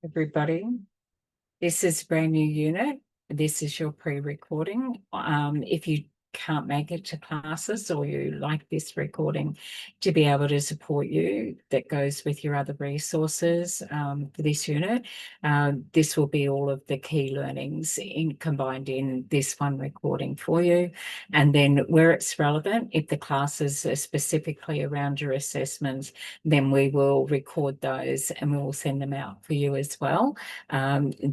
Everybody. This is a brand new unit. This is your pre-recording. If you can't make it to classes or you like this recording to be able to support you, that goes with your other resources for this unit. This will be all of the key learnings combined in this one recording for you. And then where it's relevant, if the classes are specifically around your assessments, then we will record those and we will send them out for you as well.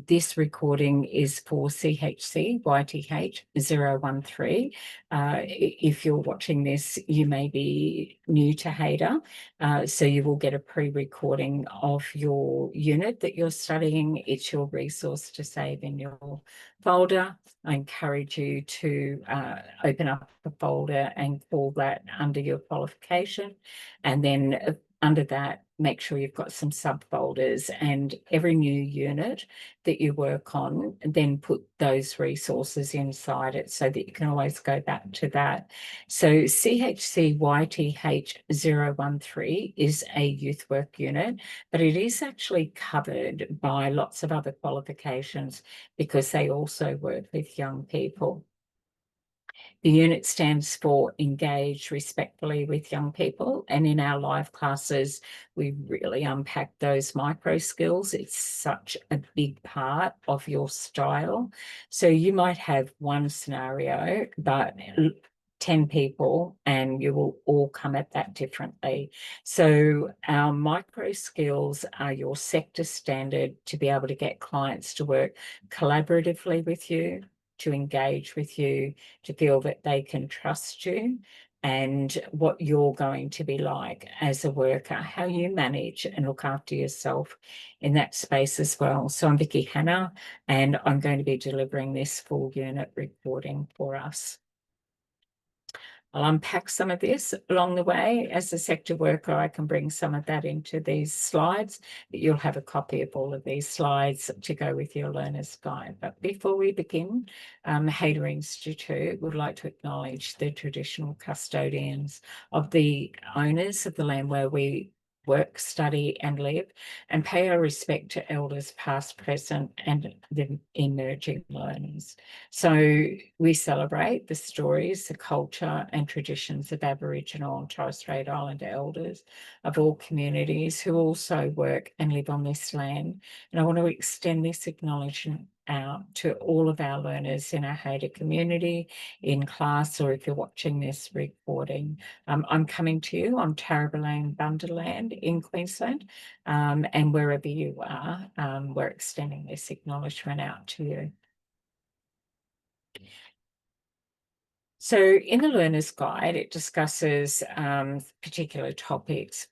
This recording is for CHCYTH013. If you're watching this, you may be new to HADA, so you will get a pre-recording of your unit that you're studying. It's your resource to save in your folder. I encourage you to open up a folder and call that under your qualification, and then under that, make sure you've got some subfolders, and every new unit that you work on, then put those resources inside it so that you can always go back to that. So CHCYTH013 is a youth work unit, but it is actually covered by lots of other qualifications because they also work with young people. The unit stands for Engage Respectfully with Young People. And in our live classes, we really unpack those micro skills. It's such a big part of your style. So you might have one scenario, but 10 people, and you will all come at that differently. So our micro skills are your sector standard to be able to get clients to work collaboratively with you, to engage with you, to feel that they can trust you, and what you're going to be like as a worker, how you manage and look after yourself in that space as well. So I'm Vicky Hannah, and I'm going to be delivering this full unit recording for us. I'll unpack some of this along the way. As a sector worker, I can bring some of that into these slides, but you'll have a copy of all of these slides to go with your learner's guide. But before we begin, HADA Institute would like to acknowledge the traditional custodians of the owners of the land where we work, study and live, and pay our respect to elders past, present and the emerging learners. So we celebrate the stories, the culture and traditions of Aboriginal and Torres Strait Islander elders of all communities who also work and live on this land. And I want to extend this acknowledgement out to all of our learners in our HADA community, in class, or if you're watching this recording. I'm coming to you on Tarrabalane Bundaland in Queensland, and wherever you are, we're extending this acknowledgement out to you. So in the Learner's Guide, it discusses particular topics.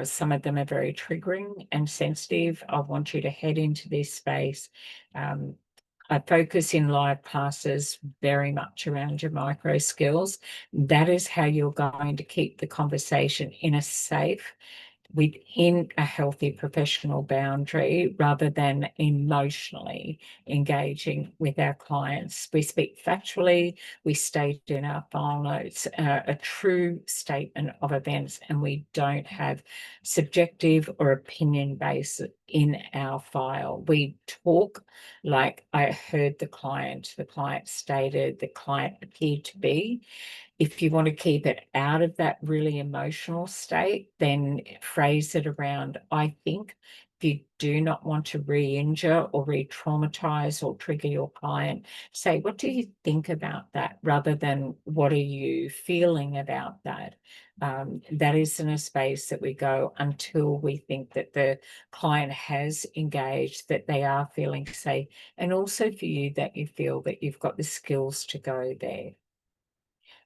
Some of them are very triggering and sensitive. I want you to head into this space. I focus in live classes very much around your micro skills. That is how you're going to keep the conversation in a safe, within a healthy professional boundary, rather than emotionally engaging with our clients. We speak factually, we state in our file notes a true statement of events, and we don't have subjective or opinion based in our file. We talk like I heard the client stated, the client appeared to be. If you want to keep it out of that really emotional state, then phrase it around, I think. If you do not want to re-injure or re-traumatize or trigger your client, say, what do you think about that, rather than what are you feeling about that? That isn't a space that we go until we think that the client has engaged, that they are feeling safe, and also for you that you feel that you've got the skills to go there.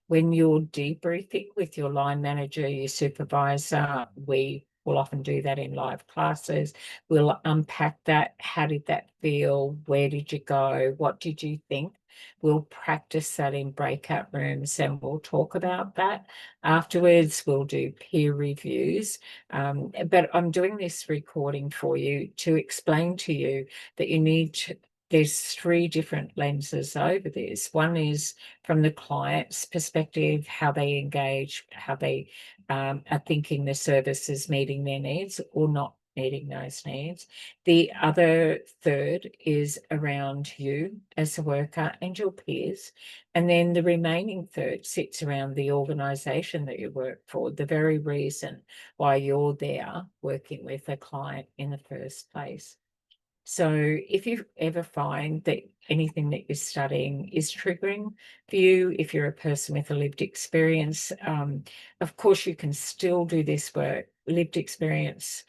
When you're debriefing with your line manager, your supervisor, we will often do that in live classes. We'll unpack that. How did that feel? Where did you go? What did you think? We'll practice that in breakout rooms and we'll talk about that. Afterwards, we'll do peer reviews. But I'm doing this recording for you to explain to you that you need to, there's three different lenses over this. One is from the client's perspective, how they engage, how they are thinking the service is meeting their needs or not meeting those needs. The other third is around you as a worker and your peers. And then the remaining third sits around the organisation that you work for, the very reason why you're there working with a client in the first place. So if you ever find that anything that you're studying is triggering for you, if you're a person with a lived experience, of course you can still do this work. Lived experience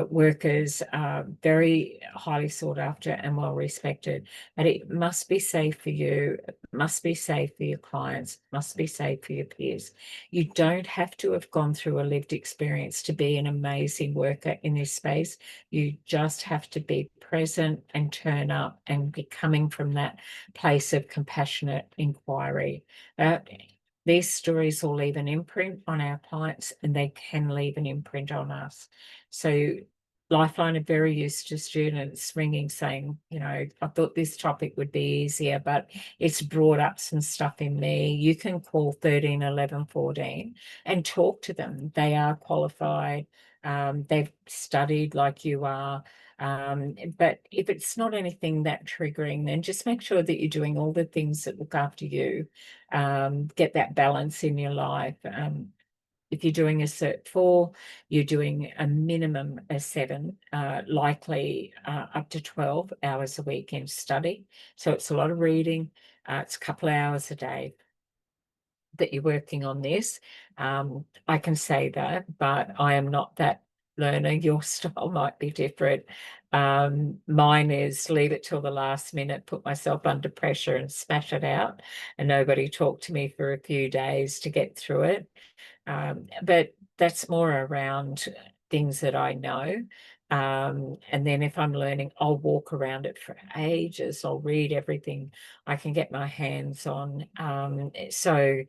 workers are very highly sought after and well respected, but it must be safe for you, it must be safe for your clients, it must be safe for your peers. You don't have to have gone through a lived experience to be an amazing worker in this space. You just have to be present and turn up and be coming from that place of compassionate inquiry. These stories will leave an imprint on our clients, and they can leave an imprint on us. So Lifeline are very used to students ringing saying, I thought this topic would be easier, but it's brought up some stuff in me. You can call 13 11 14 and talk to them. They are qualified. They've studied like you are. But if it's not anything that triggering, then just make sure that you're doing all the things that look after you. Get that balance in your life. If you're doing a Cert 4, you're doing a minimum of 7, likely up to 12 hours a week in study. So it's a lot of reading. It's a couple of hours a day that you're working on this. I can say that, but I am not that learner. Your style might be different. Mine is leave it till the last minute, put myself under pressure and smash it out, and nobody talk to me for a few days to get through it. But that's more around things that I know. And then if I'm learning, I'll walk around it for ages. I'll read everything I can get my hands on. So,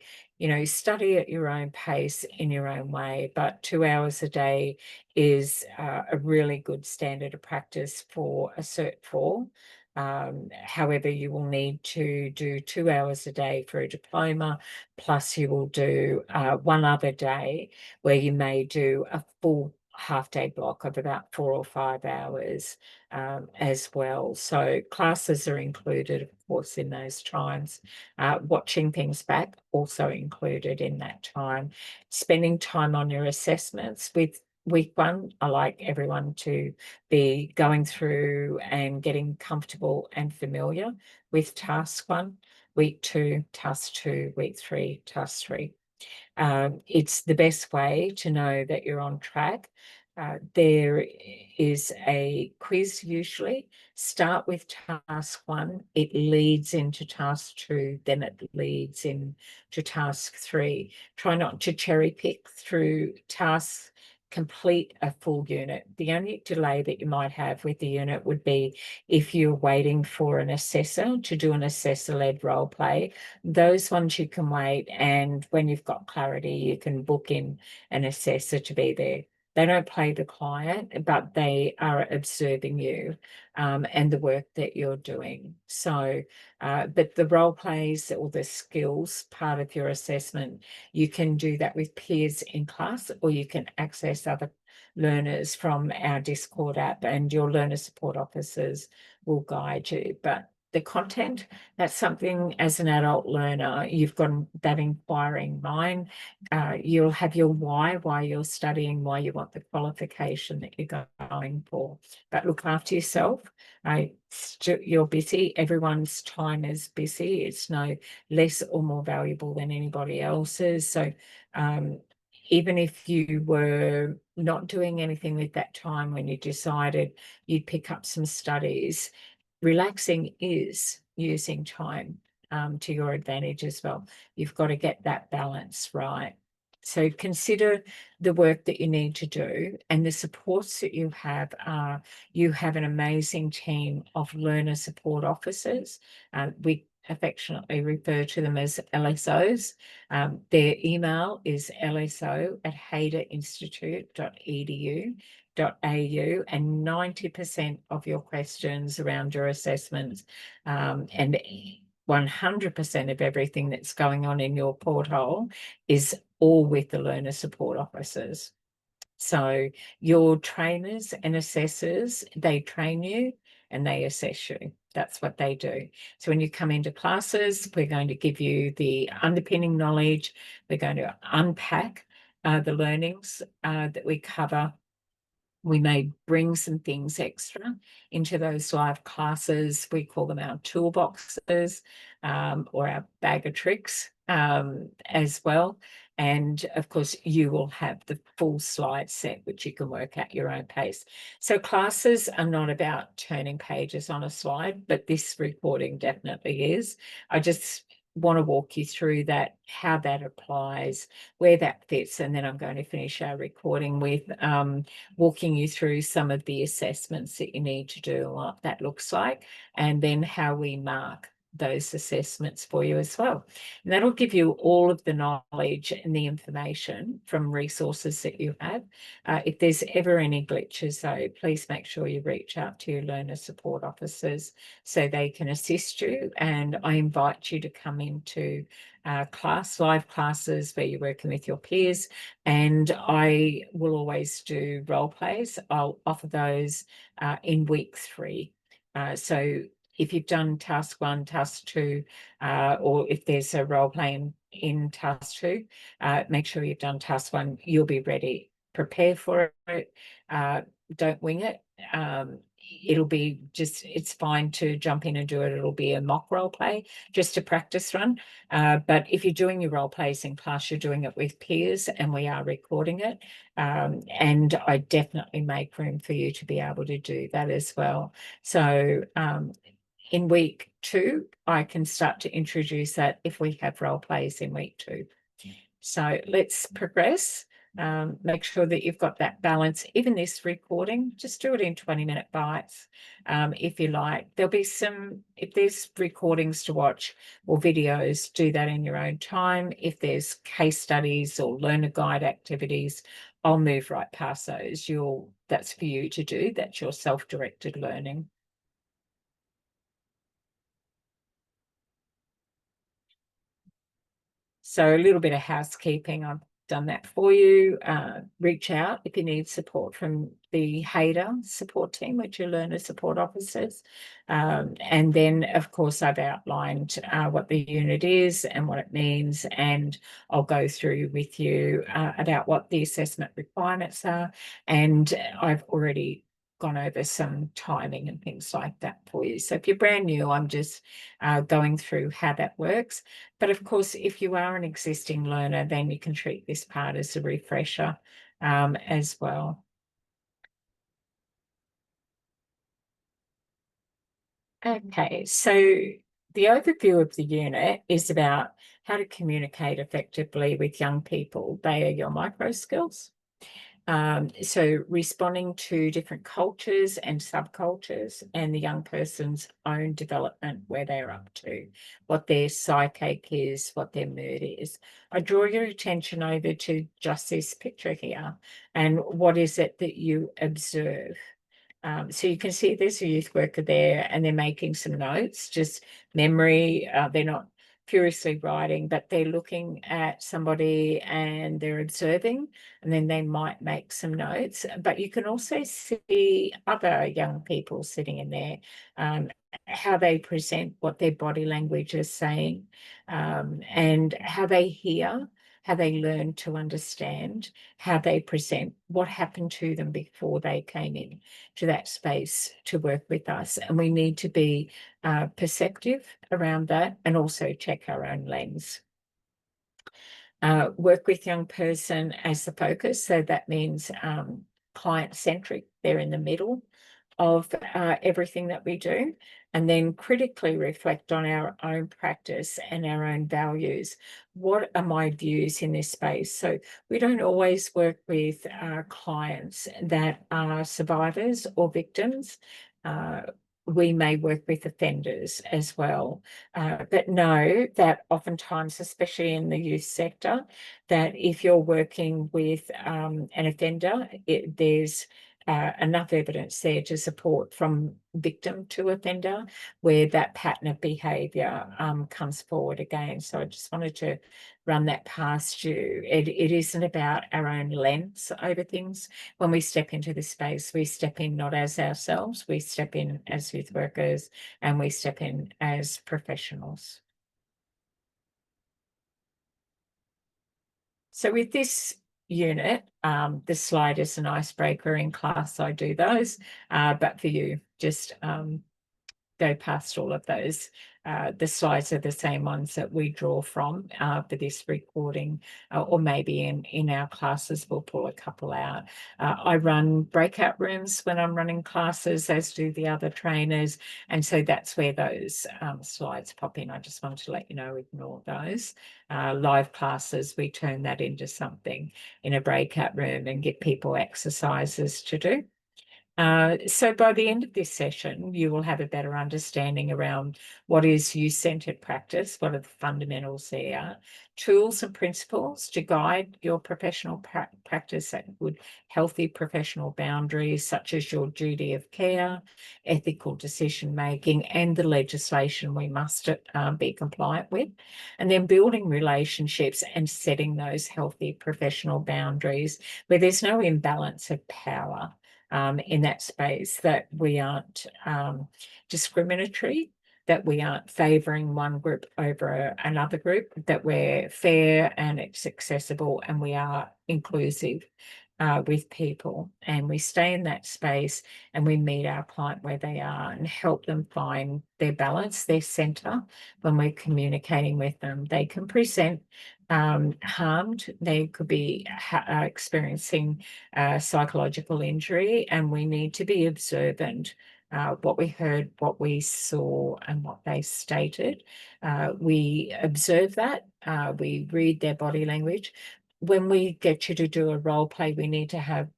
study at your own pace in your own way, but 2 hours a day is a really good standard of practice for a Cert 4. However, you will need to do 2 hours a day for a diploma, plus you will do one other day where you may do a full half-day block of about 4 or 5 hours as well. So classes are included, of course, in those times. Watching things back also included in that time. Spending time on your assessments. With week 1, I like everyone to be going through and getting comfortable and familiar with task 1. Week 2, task 2, week 3, task 3. It's the best way to know that you're on track. There is a quiz usually. Start with task 1. It leads into task 2, then it leads into task 3. Try not to cherry pick through tasks. Complete a full unit. The only delay that you might have with the unit would be if you're waiting for an assessor to do an assessor-led role play. Those ones you can wait, and when you've got clarity, you can book in an assessor to be there. They don't play the client, but they are observing you and the work that you're doing. So, but the role plays or the skills part of your assessment, you can do that with peers in class, or you can access other learners from our Discord app, and your learner support officers will guide you. But the content, that's something as an adult learner, you've got that inquiring mind. You'll have your why you're studying, why you want the qualification that you're going for. But look after yourself. You're busy. Everyone's time is busy. It's no less or more valuable than anybody else's. So even if you were not doing anything with that time when you decided you'd pick up some studies, relaxing is using time to your advantage as well. You've got to get that balance right. So consider the work that you need to do and the supports that you have. You have an amazing team of learner support officers. We affectionately refer to them as LSOs. Their email is lso@haiderinstitute.edu.au, and 90% of your questions around your assessments and 100% of everything that's going on in your porthole is all with the learner support officers. So your trainers and assessors, they train you and they assess you. That's what they do. So when you come into classes, we're going to give you the underpinning knowledge. We're going to unpack the learnings that we cover. We may bring some things extra into those live classes. We call them our toolboxes or our bag of tricks as well. And of course, you will have the full slide set, which you can work at your own pace. So classes are not about turning pages on a slide, but this recording definitely is. I just want to walk you through that, how that applies, where that fits, and then I'm going to finish our recording with walking you through some of the assessments that you need to do, what that looks like, and then how we mark those assessments for you as well. And that'll give you all of the knowledge and the information from resources that you have. If there's ever any glitches, though, please make sure you reach out to your learner support officers so they can assist you. And I invite you to come into live classes where you're working with your peers, and I will always do role plays. I'll offer those in week 3. So if you've done task 1, task 2, or if there's a role play in task 2, make sure you've done task 1. You'll be ready. Prepare for it. Don't wing it. It'll be just, it's fine to jump in and do it. It'll be a mock role play, just a practice run. But if you're doing your role plays in class, you're doing it with peers, and we are recording it. And I definitely make room for you to be able to do that as well. So in week 2, I can start to introduce that if we have role plays in week 2. So let's progress. Make sure that you've got that balance. Even this recording, just do it in 20-minute bites if you like. There'll be some, if there's recordings to watch or videos, do that in your own time. If there's case studies or learner guide activities, I'll move right past those. That's for you to do. That's your self-directed learning. So a little bit of housekeeping. I've done that for you. Reach out if you need support from the HADA support team, which are learner support officers. And then, of course, I've outlined what the unit is and what it means, and I'll go through with you about what the assessment requirements are. And I've already gone over some timing and things like that for you. So if you're brand new, I'm just going through how that works. But of course, if you are an existing learner, then you can treat this part as a refresher as well. Okay, so the overview of the unit is about how to communicate effectively with young people. They are your micro skills. So responding to different cultures and subcultures, and the young person's own development, where they're up to, what their psyche is, what their mood is. I draw your attention over to just this picture here, and what is it that you observe? So you can see there's a youth worker there, and they're making some notes, just memory. They're not furiously writing, but they're looking at somebody and they're observing, and then they might make some notes. But you can also see other young people sitting in there, how they present, what their body language is saying, and how they hear, how they learn to understand, how they present, what happened to them before they came in to that space to work with us. And we need to be perceptive around that, and also check our own lens. Work with young person as the focus. So that means client-centric. They're in the middle of everything that we do, and then critically reflect on our own practice and our own values. What are my views in this space? So we don't always work with clients that are survivors or victims. We may work with offenders as well, but know that oftentimes, especially in the youth sector, that if you're working with an offender, there's enough evidence there to support from victim to offender where that pattern of behaviour comes forward again. So I just wanted to run that past you. It isn't about our own lens over things. When we step into this space, we step in not as ourselves, we step in as youth workers, and we step in as professionals. So with this unit, the slide is an icebreaker. In class I do those, but for you, just go past all of those. The slides are the same ones that we draw from for this recording, or maybe in our classes we'll pull a couple out. I run breakout rooms when I'm running classes, as do the other trainers, and so that's where those slides pop in. I just wanted to let you know, ignore those. Live classes, we turn that into something in a breakout room and give people exercises to do. So by the end of this session, you will have a better understanding around what is youth-centred practice, what are the fundamentals there, tools and principles to guide your professional practice at good, healthy professional boundaries, such as your duty of care, ethical decision-making, and the legislation we must be compliant with, and then building relationships and setting those healthy professional boundaries where there's no imbalance of power. In that space, that we aren't discriminatory, that we aren't favouring one group over another group, that we're fair and it's accessible and we are inclusive with people, and we stay in that space and we meet our client where they are and help them find their balance, their centre when we're communicating with them. They can present harmed, they could be experiencing psychological injury, and we need to be observant. What we heard, what we saw, and what they stated. We observe that, we read their body language. When we get you to do a role play, we need to have,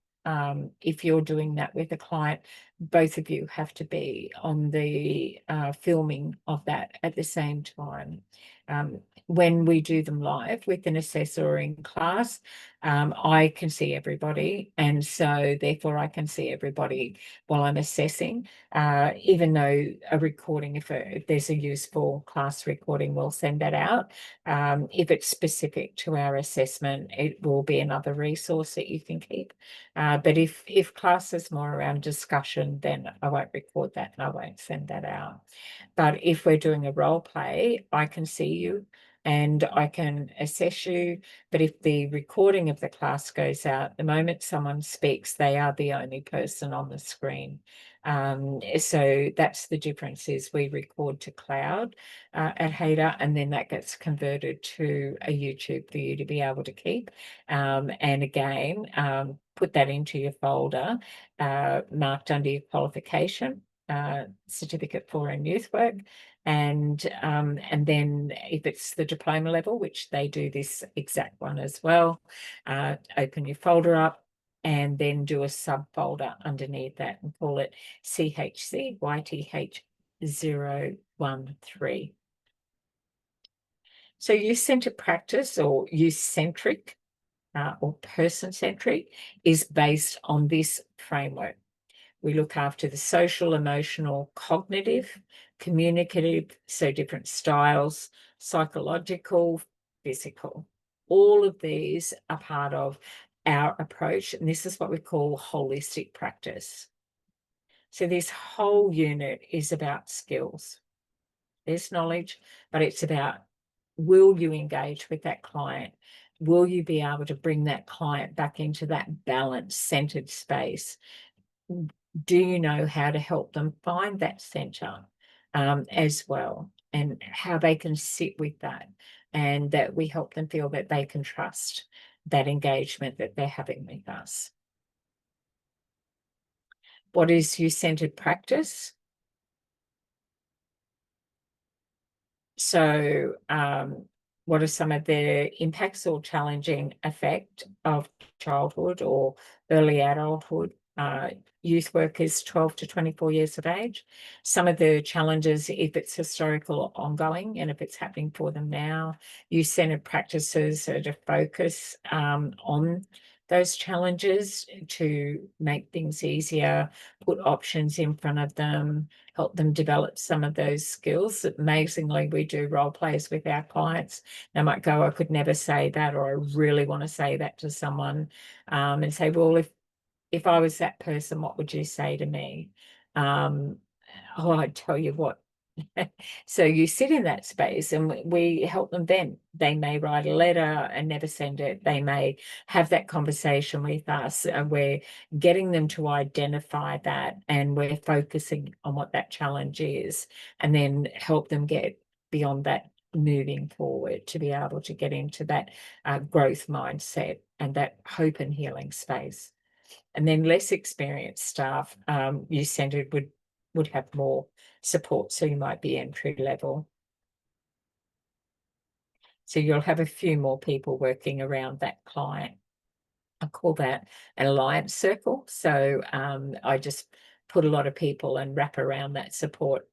if you're doing that with a client, both of you have to be on the filming of that at the same time. When we do them live with an assessor or in class, I can see everybody, and so therefore I can see everybody while I'm assessing. Even though a recording, if there's a useful class recording, we'll send that out. If it's specific to our assessment, it will be another resource that you can keep. But if class is more around discussion, then I won't record that and I won't send that out. But if we're doing a role play, I can see you and I can assess you. But if the recording of the class goes out, the moment someone speaks, they are the only person on the screen. So that's the difference, is we record to cloud at Hader, and then that gets converted to a YouTube for you to be able to keep. And again, put that into your folder, marked under your qualification, certificate for in youth work. And then if it's the diploma level, which they do this exact one as well, open your folder up and then do a subfolder underneath that and call it CHCYTH013. So youth-centred practice, or youth-centric or person-centric, is based on this framework. We look after the social, emotional, cognitive, communicative, so different styles, psychological, physical. All of these are part of our approach, and this is what we call holistic practice. So this whole unit is about skills. There's knowledge, but it's about, will you engage with that client? Will you be able to bring that client back into that balanced, centered space? Do you know how to help them find that center as well, and how they can sit with that, and that we help them feel that they can trust that engagement that they're having with us? What is youth-centered practice? So what are some of the impacts or challenging effect of childhood or early adulthood? Youth workers 12 to 24 years of age. Some of the challenges, if it's historical or ongoing, and if it's happening for them now. Youth-centered practices are to focus on those challenges to make things easier, put options in front of them, help them develop some of those skills. Amazingly, we do role plays with our clients. They might go, I could never say that, or I really want to say that to someone, and say, well, if I was that person, what would you say to me? Oh, I'd tell you what. So you sit in that space and we help them then. They may write a letter and never send it. They may have that conversation with us. We're getting them to identify that, and we're focusing on what that challenge is, and then help them get beyond that, moving forward to be able to get into that growth mindset and that hope and healing space. And then less experienced staff, youth-centered would have more support, so you might be entry level. So you'll have a few more people working around that client. I call that an alliance circle. So I just put a lot of people and wrap around that support.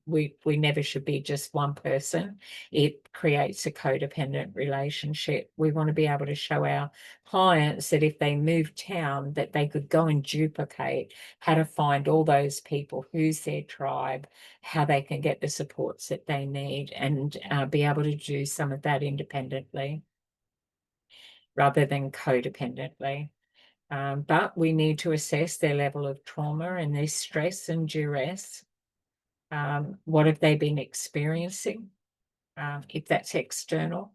We never should be just one person. It creates a codependent relationship. We want to be able to show our clients that if they move town, that they could go and duplicate how to find all those people, who's their tribe, how they can get the supports that they need, and be able to do some of that independently rather than codependently. But we need to assess their level of trauma and their stress and duress. What have they been experiencing? If that's external,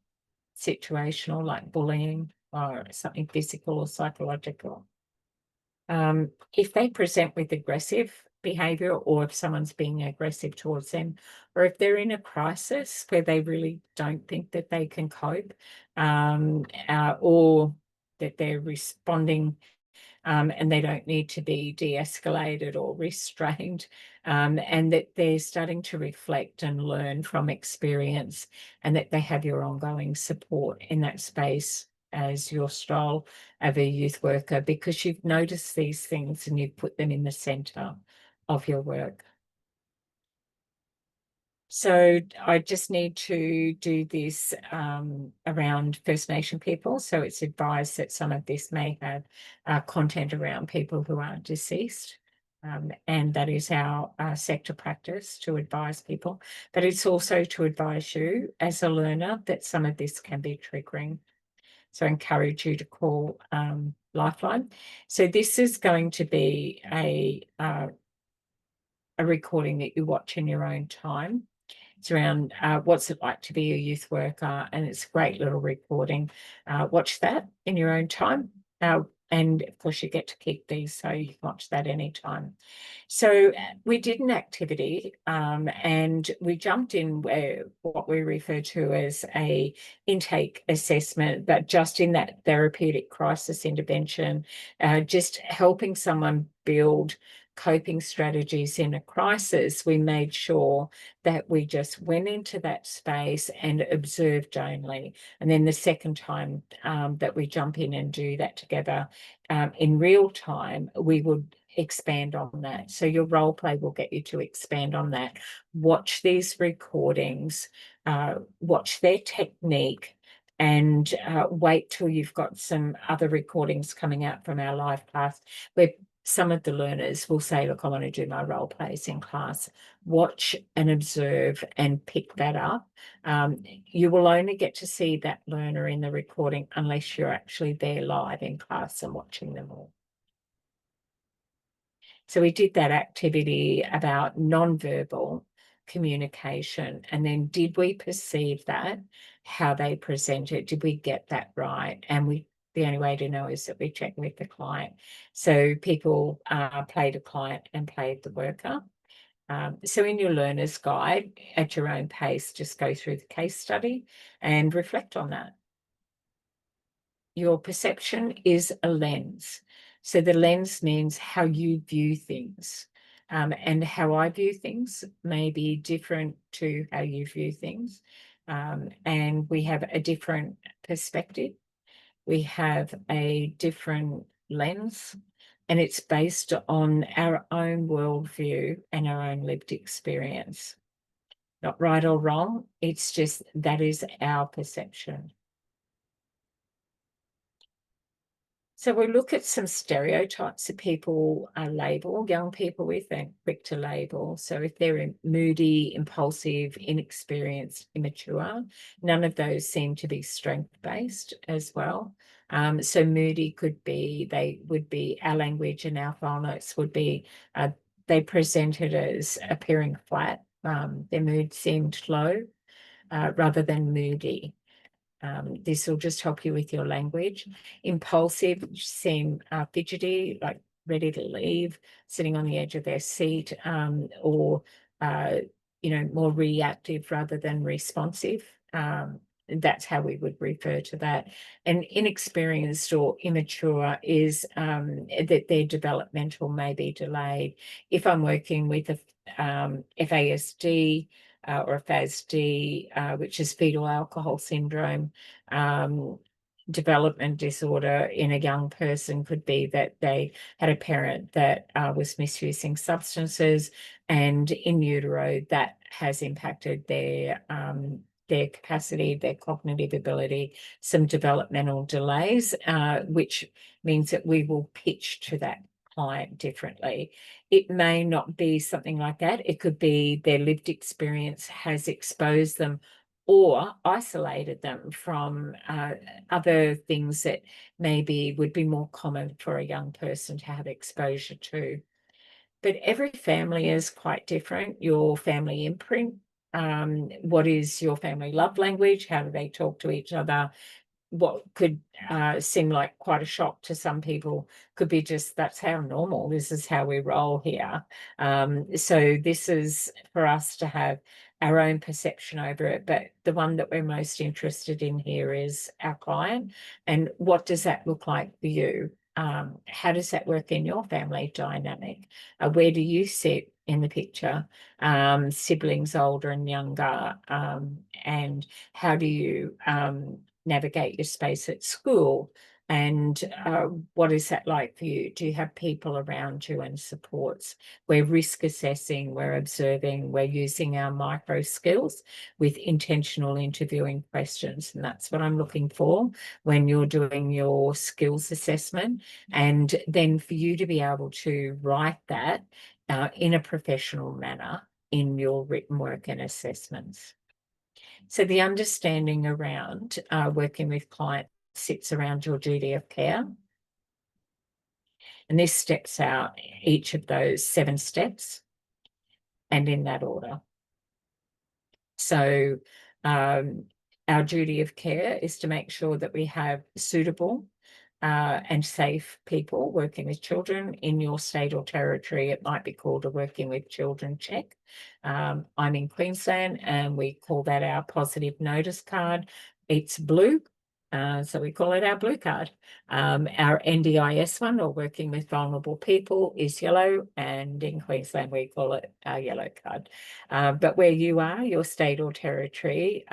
situational, like bullying or something physical or psychological. If they present with aggressive behavior, or if someone's being aggressive towards them, or if they're in a crisis where they really don't think that they can cope, or that they're responding and they don't need to be de-escalated or restrained, and that they're starting to reflect and learn from experience, and that they have your ongoing support in that space as your style of a youth worker, because you've noticed these things and you've put them in the centre of your work. So I just need to do this around First Nation people. So it's advised that some of this may have content around people who are deceased. And that is our sector practice, to advise people. But it's also to advise you as a learner that some of this can be triggering. So I encourage you to call Lifeline. So this is going to be a recording that you watch in your own time. It's around what's it like to be a youth worker, and it's a great little recording. Watch that in your own time. And of course, you get to keep these, so you can watch that anytime. So we did an activity, and we jumped in where what we refer to as a intake assessment, but just in that therapeutic crisis intervention, just helping someone build coping strategies in a crisis. We made sure that we just went into that space and observed only. And then the second time that we jump in and do that together in real time, we would expand on that. So your role play will get you to expand on that. Watch these recordings, watch their technique, and wait till you've got some other recordings coming out from our live class where some of the learners will say, look, I want to do my role plays in class. Watch and observe and pick that up. You will only get to see that learner in the recording unless you're actually there live in class and watching them all. So we did that activity about non-verbal communication, and then did we perceive that, how they presented, did we get that right? And the only way to know is that we check with the client. So people played a client and played the worker. So in your learner's guide, at your own pace, just go through the case study and reflect on that. Your perception is a lens. So the lens means how you view things. And how I view things may be different to how you view things. And we have a different perspective. We have a different lens, and it's based on our own worldview and our own lived experience. Not right or wrong, it's just that is our perception. So we look at some stereotypes that people label, young people with, and quick to label. So if they're moody, impulsive, inexperienced, immature, none of those seem to be strength-based as well. So moody could be, they would be, our language and our file notes would be, they presented as appearing flat. Their mood seemed low rather than moody. This will just help you with your language. Impulsive, seem fidgety, like ready to leave, sitting on the edge of their seat, or more reactive rather than responsive. That's how we would refer to that. And inexperienced or immature is that their developmental may be delayed. If I'm working with a FASD, or a FASD, which is fetal alcohol syndrome, development disorder in a young person could be that they had a parent that was misusing substances, and in utero that has impacted their capacity, their cognitive ability, some developmental delays, which means that we will pitch to that client differently. It may not be something like that. It could be their lived experience has exposed them or isolated them from other things that maybe would be more common for a young person to have exposure to. But every family is quite different. Your family imprint, what is your family love language? How do they talk to each other? What could seem like quite a shock to some people could be just, that's how normal, this is how we roll here. So this is for us to have our own perception over it, but the one that we're most interested in here is our client, and what does that look like for you? How does that work in your family dynamic? Where do you sit in the picture? Siblings older and younger, and how do you navigate your space at school? And what is that like for you? Do you have people around you and supports? We're risk assessing, we're observing, we're using our micro skills with intentional interviewing questions. And that's what I'm looking for when you're doing your skills assessment. And then for you to be able to write that in a professional manner in your written work and assessments. So the understanding around working with clients sits around your duty of care. And this steps out each of those 7 steps and in that order. So our duty of care is to make sure that we have suitable and safe people working with children in your state or territory. It might be called a working with children check. I'm in Queensland and we call that our positive notice card. It's blue. So we call it our blue card. Our NDIS one, or working with vulnerable people, is yellow, and in Queensland we call it our yellow card. But where you are, your state or territory,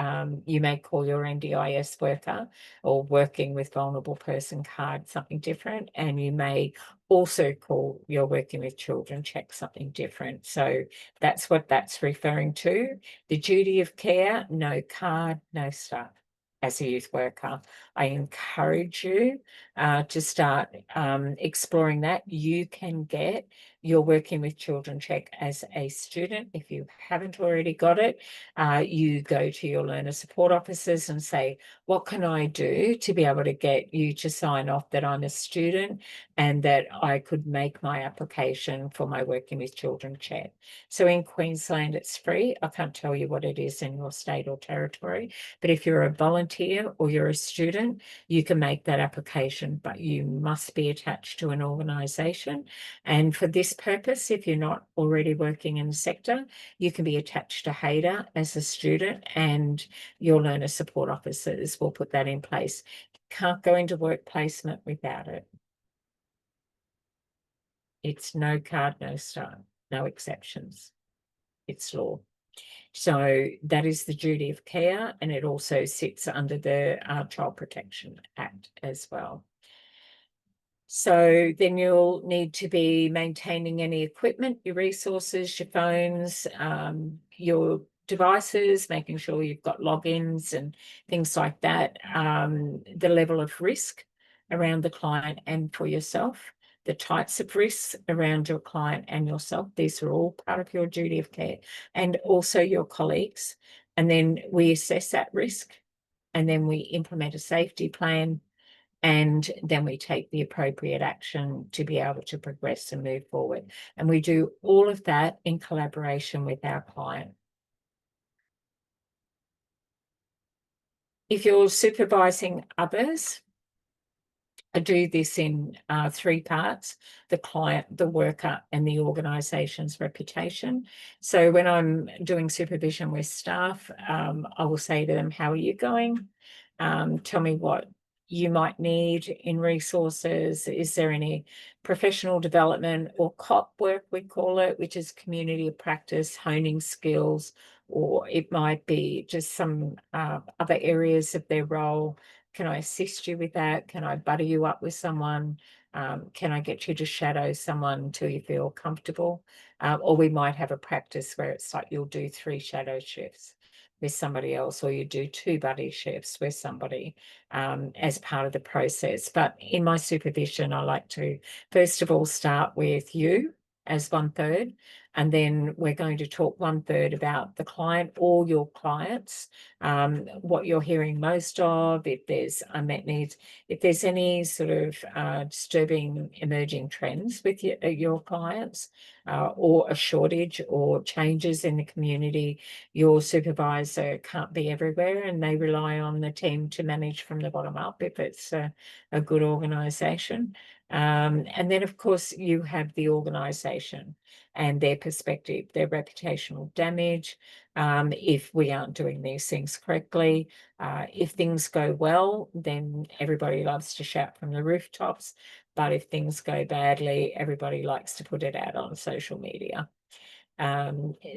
you may call your NDIS worker or working with vulnerable person card something different, and you may also call your working with children check something different. So that's what that's referring to. The duty of care, no card, no stuff. As a youth worker, I encourage you to start exploring that. You can get your working with children check as a student. If you haven't already got it, you go to your learner support officers and say, what can I do to be able to get you to sign off that I'm a student and that I could make my application for my working with children check? So in Queensland, it's free. I can't tell you what it is in your state or territory, but if you're a volunteer or you're a student, you can make that application, but you must be attached to an organisation. And for this purpose, if you're not already working in the sector, you can be attached to HADA as a student, and your learner support officers will put that in place. You can't go into work placement without it. It's no card, no start, no exceptions. It's law. So that is the duty of care, and it also sits under the Child Protection Act as well. So then you'll need to be maintaining any equipment, your resources, your phones, your devices, making sure you've got logins and things like that. The level of risk around the client and for yourself, the types of risks around your client and yourself. These are all part of your duty of care, and also your colleagues. And then we assess that risk, and then we implement a safety plan, and then we take the appropriate action to be able to progress and move forward. And we do all of that in collaboration with our client. If you're supervising others, I do this in 3 parts: the client, the worker, and the organisation's reputation. So when I'm doing supervision with staff, I will say to them, how are you going? Tell me what you might need in resources. Is there any professional development or COP work, we call it, which is community of practice, honing skills, or it might be just some other areas of their role. Can I assist you with that? Can I buddy you up with someone? Can I get you to shadow someone until you feel comfortable? Or we might have a practice where it's like you'll do 3 shadow shifts with somebody else, or you do 2 buddy shifts with somebody as part of the process. But in my supervision, I like to first of all start with you as 1/3, and then we're going to talk 1/3 about the client or your clients, what you're hearing most of, if there's unmet needs, if there's any sort of disturbing emerging trends with your clients, or a shortage or changes in the community. Your supervisor can't be everywhere, and they rely on the team to manage from the bottom up if it's a good organisation. And then, of course, you have the organisation and their perspective, their reputational damage, if we aren't doing these things correctly. If things go well, then everybody loves to shout from the rooftops. But if things go badly, everybody likes to put it out on social media.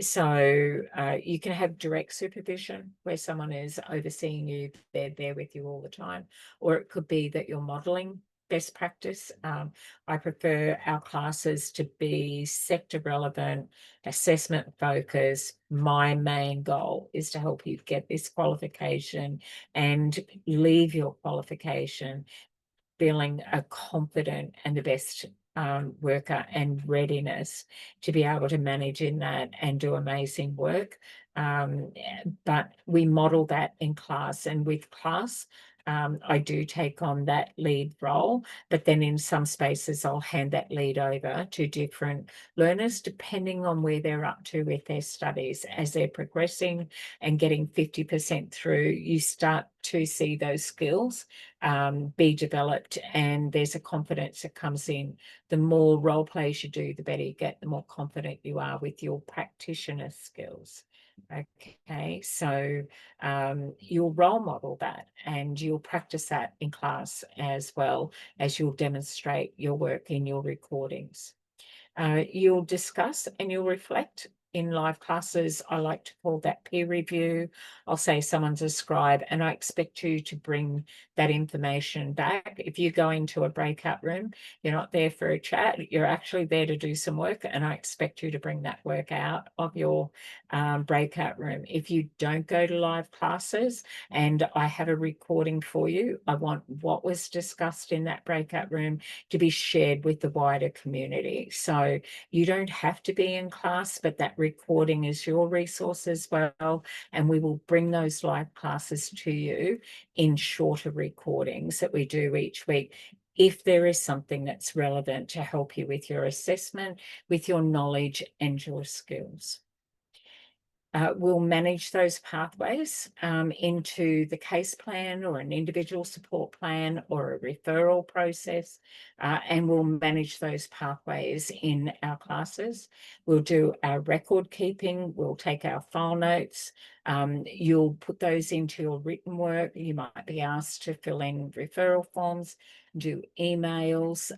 So you can have direct supervision where someone is overseeing you, they're there with you all the time, or it could be that you're modelling best practice. I prefer our classes to be sector relevant, assessment focused. My main goal is to help you get this qualification and leave your qualification feeling a confident and the best worker, and readiness to be able to manage in that and do amazing work. But we model that in class, and with class, I do take on that lead role, but then in some spaces I'll hand that lead over to different learners depending on where they're up to with their studies. As they're progressing and getting 50% through, you start to see those skills be developed, and there's a confidence that comes in. The more role plays you do, the better you get, the more confident you are with your practitioner skills. Okay, so you'll role model that, and you'll practice that in class as well as you'll demonstrate your work in your recordings. You'll discuss and you'll reflect in live classes. I like to call that peer review. I'll say someone's a scribe, and I expect you to bring that information back. If you go into a breakout room, you're not there for a chat, you're actually there to do some work, and I expect you to bring that work out of your breakout room. If you don't go to live classes and I have a recording for you, I want what was discussed in that breakout room to be shared with the wider community. So you don't have to be in class, but that recording is your resource as well. And we will bring those live classes to you in shorter recordings that we do each week, if there is something that's relevant to help you with your assessment, with your knowledge and your skills. We'll manage those pathways into the case plan or an individual support plan or a referral process, and we'll manage those pathways in our classes. We'll do our record keeping, we'll take our file notes, you'll put those into your written work. You might be asked to fill in referral forms, do emails,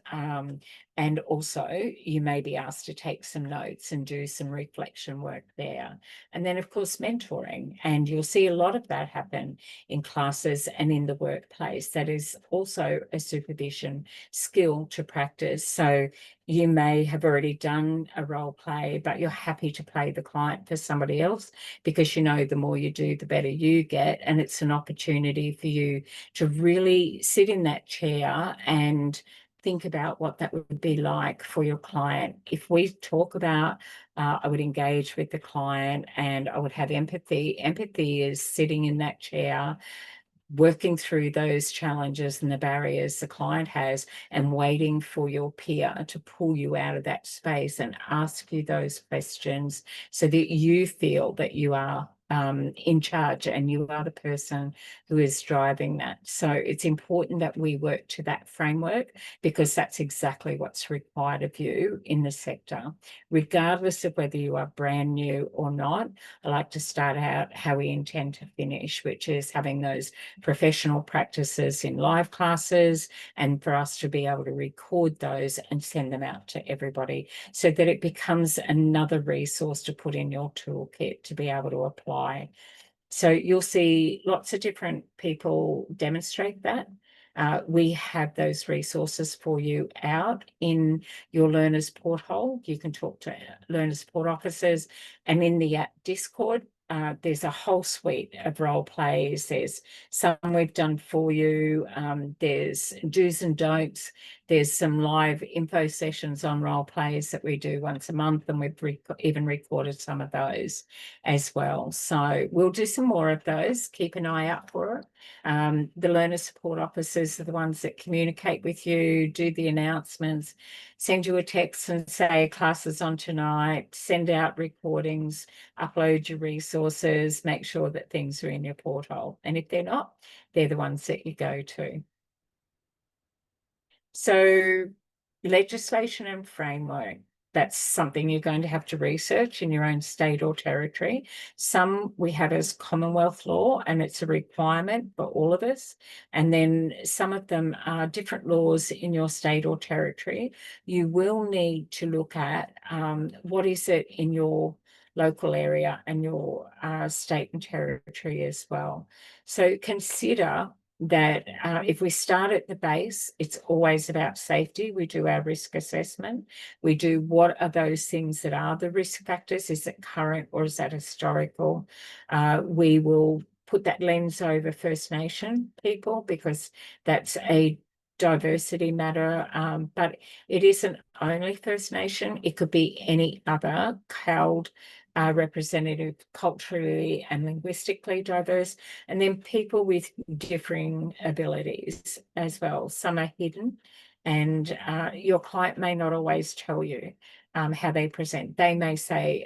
and also you may be asked to take some notes and do some reflection work there. And then, of course, mentoring, and you'll see a lot of that happen in classes and in the workplace. That is also a supervision skill to practice. So You may have already done a role play, but you're happy to play the client for somebody else because you know the more you do, the better you get. And it's an opportunity for you to really sit in that chair and think about what that would be like for your client. If we talk about, I would engage with the client and I would have empathy. Empathy is sitting in that chair, working through those challenges and the barriers the client has and waiting for your peer to pull you out of that space and ask you those questions so that you feel that you are in charge and you are the person who is driving that. So it's important that we work to that framework because that's exactly what's required of you in the sector. Regardless of whether you are brand new or not, I like to start out how we intend to finish, which is having those professional practices in live classes and for us to be able to record those and send them out to everybody so that it becomes another resource to put in your toolkit to be able to apply. So you'll see lots of different people demonstrate that. We have those resources for you out in your learners porthole. You can talk to learner support officers, and in the Discord, there's a whole suite of role plays. There's some we've done for you. There's do's and don'ts. There's some live info sessions on role plays that we do once a month, and we've even recorded some of those as well. So we'll do some more of those. Keep an eye out for it. The learner support officers are the ones that communicate with you, do the announcements, send you a text and say class is on tonight, send out recordings, upload your resources, make sure that things are in your portal. And if they're not, they're the ones that you go to. So legislation and framework, that's something you're going to have to research in your own state or territory. Some we have as Commonwealth law, and it's a requirement for all of us. And then some of them are different laws in your state or territory. You will need to look at what is it in your local area and your state and territory as well. So consider that if we start at the base, it's always about safety. We do our risk assessment. We do what are those things that are the risk factors? Is it current or is that historical? We will put that lens over First Nation people because that's a diversity matter, but it isn't only First Nation. It could be any other held representative, culturally and linguistically diverse, and then people with differing abilities as well. Some are hidden, and your client may not always tell you how they present. They may say,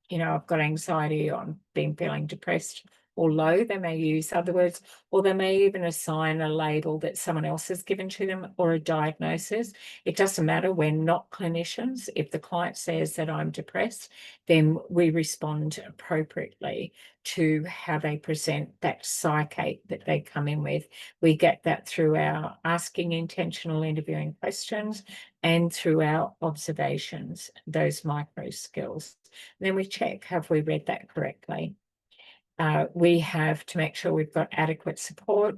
you know, I've got anxiety, or I'm feeling depressed or low. They may use other words, or they may even assign a label that someone else has given to them or a diagnosis. It doesn't matter. We're not clinicians. If the client says that I'm depressed, then we respond appropriately to how they present that psyche that they come in with. We get that through our asking intentional interviewing questions and through our observations, those micro skills. Then we check, have we read that correctly? We have to make sure we've got adequate support,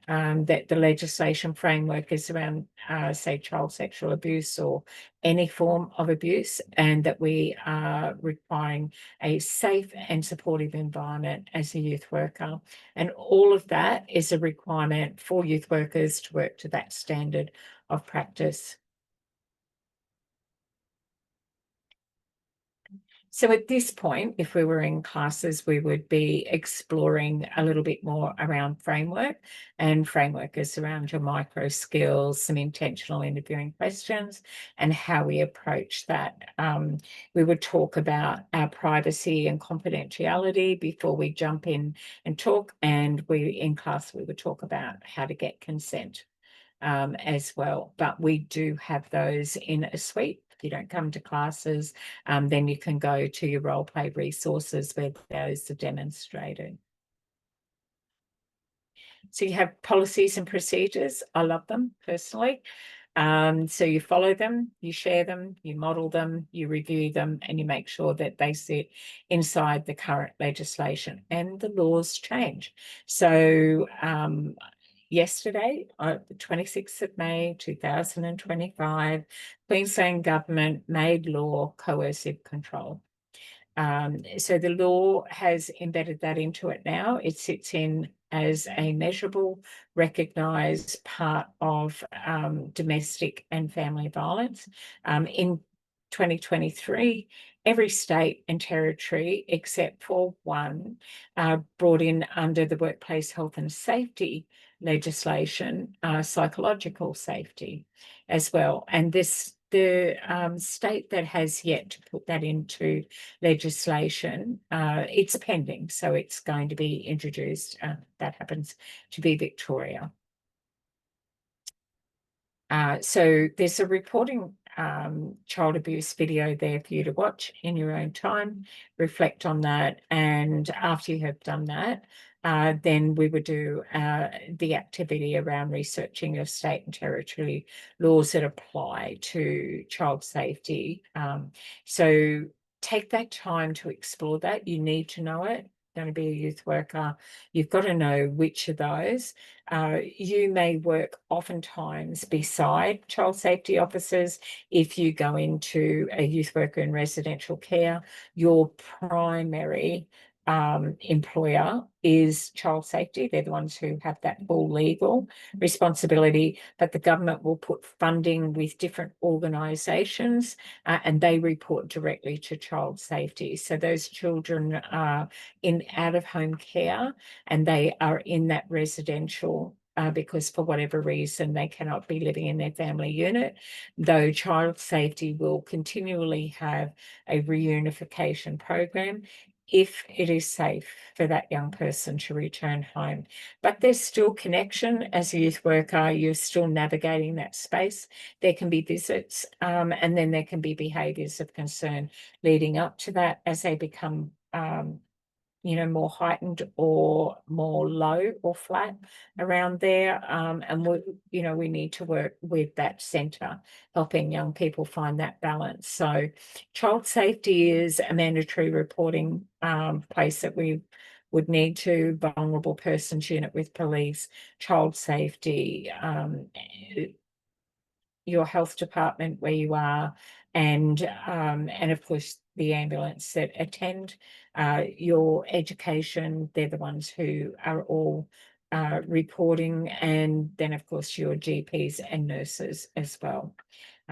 that the legislation framework is around, say, child sexual abuse or any form of abuse, and that we are requiring a safe and supportive environment as a youth worker. And all of that is a requirement for youth workers to work to that standard of practice. So at this point, if we were in classes, we would be exploring a little bit more around framework, and framework is around your micro skills, some intentional interviewing questions, and how we approach that. We would talk about our privacy and confidentiality before we jump in and talk, and in class, we would talk about how to get consent as well. But we do have those in a suite. If you don't come to classes, then you can go to your role play resources where those are demonstrated. So you have policies and procedures. I love them personally. So you follow them, you share them, you model them, you review them, and you make sure that they sit inside the current legislation, and the laws change. So yesterday, the 26th of May, 2025, Queensland Government made law coercive control. So the law has embedded that into it now. It sits in as a measurable, recognised part of domestic and family violence. In 2023, every state and territory, except for one, brought in under the workplace health and safety legislation, psychological safety as well. And the state that has yet to put that into legislation, it's pending, so it's going to be introduced. That happens to be Victoria. So there's a reporting child abuse video there for you to watch in your own time, reflect on that, and after you have done that, then we would do the activity around researching your state and territory laws that apply to child safety. So take that time to explore that. You need to know it. Going to be a youth worker, you've got to know which of those. You may work oftentimes beside child safety officers. If you go into a youth worker in residential care, your primary employer is child safety. They're the ones who have that full legal responsibility, but the government will put funding with different organisations and they report directly to child safety. So those children are in out-of-home care and they are in that residential because for whatever reason they cannot be living in their family unit, though child safety will continually have a reunification program if it is safe for that young person to return home. But there's still connection as a youth worker, you're still navigating that space. There can be visits and then there can be behaviours of concern leading up to that as they become more heightened or more low or flat around there. And we need to work with that centre, helping young people find that balance. So child safety is a mandatory reporting place that we would need to, vulnerable persons unit with police, child safety, your health department where you are, and of course the ambulance that attend, your education, they're the ones who are all reporting, and then of course your GPs and nurses as well.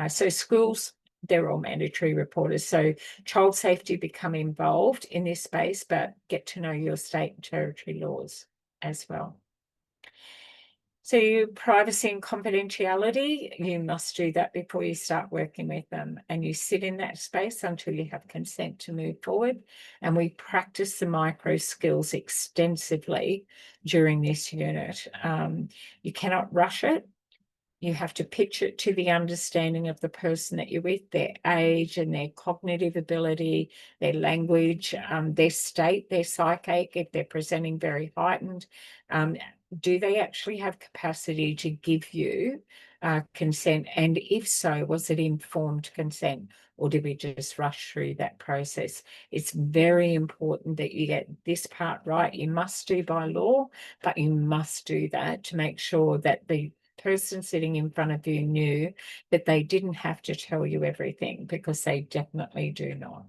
So schools, they're all mandatory reporters. So child safety become involved in this space, but get to know your state and territory laws as well. So your privacy and confidentiality, you must do that before you start working with them. And you sit in that space until you have consent to move forward. And we practice the micro skills extensively during this unit. You cannot rush it. You have to pitch it to the understanding of the person that you're with, their age and their cognitive ability, their language, their state, their psyche, if they're presenting very heightened. Do they actually have capacity to give you consent? And if so, was it informed consent or did we just rush through that process? It's very important that you get this part right. You must do by law, but you must do that to make sure that the person sitting in front of you knew that they didn't have to tell you everything, because they definitely do not.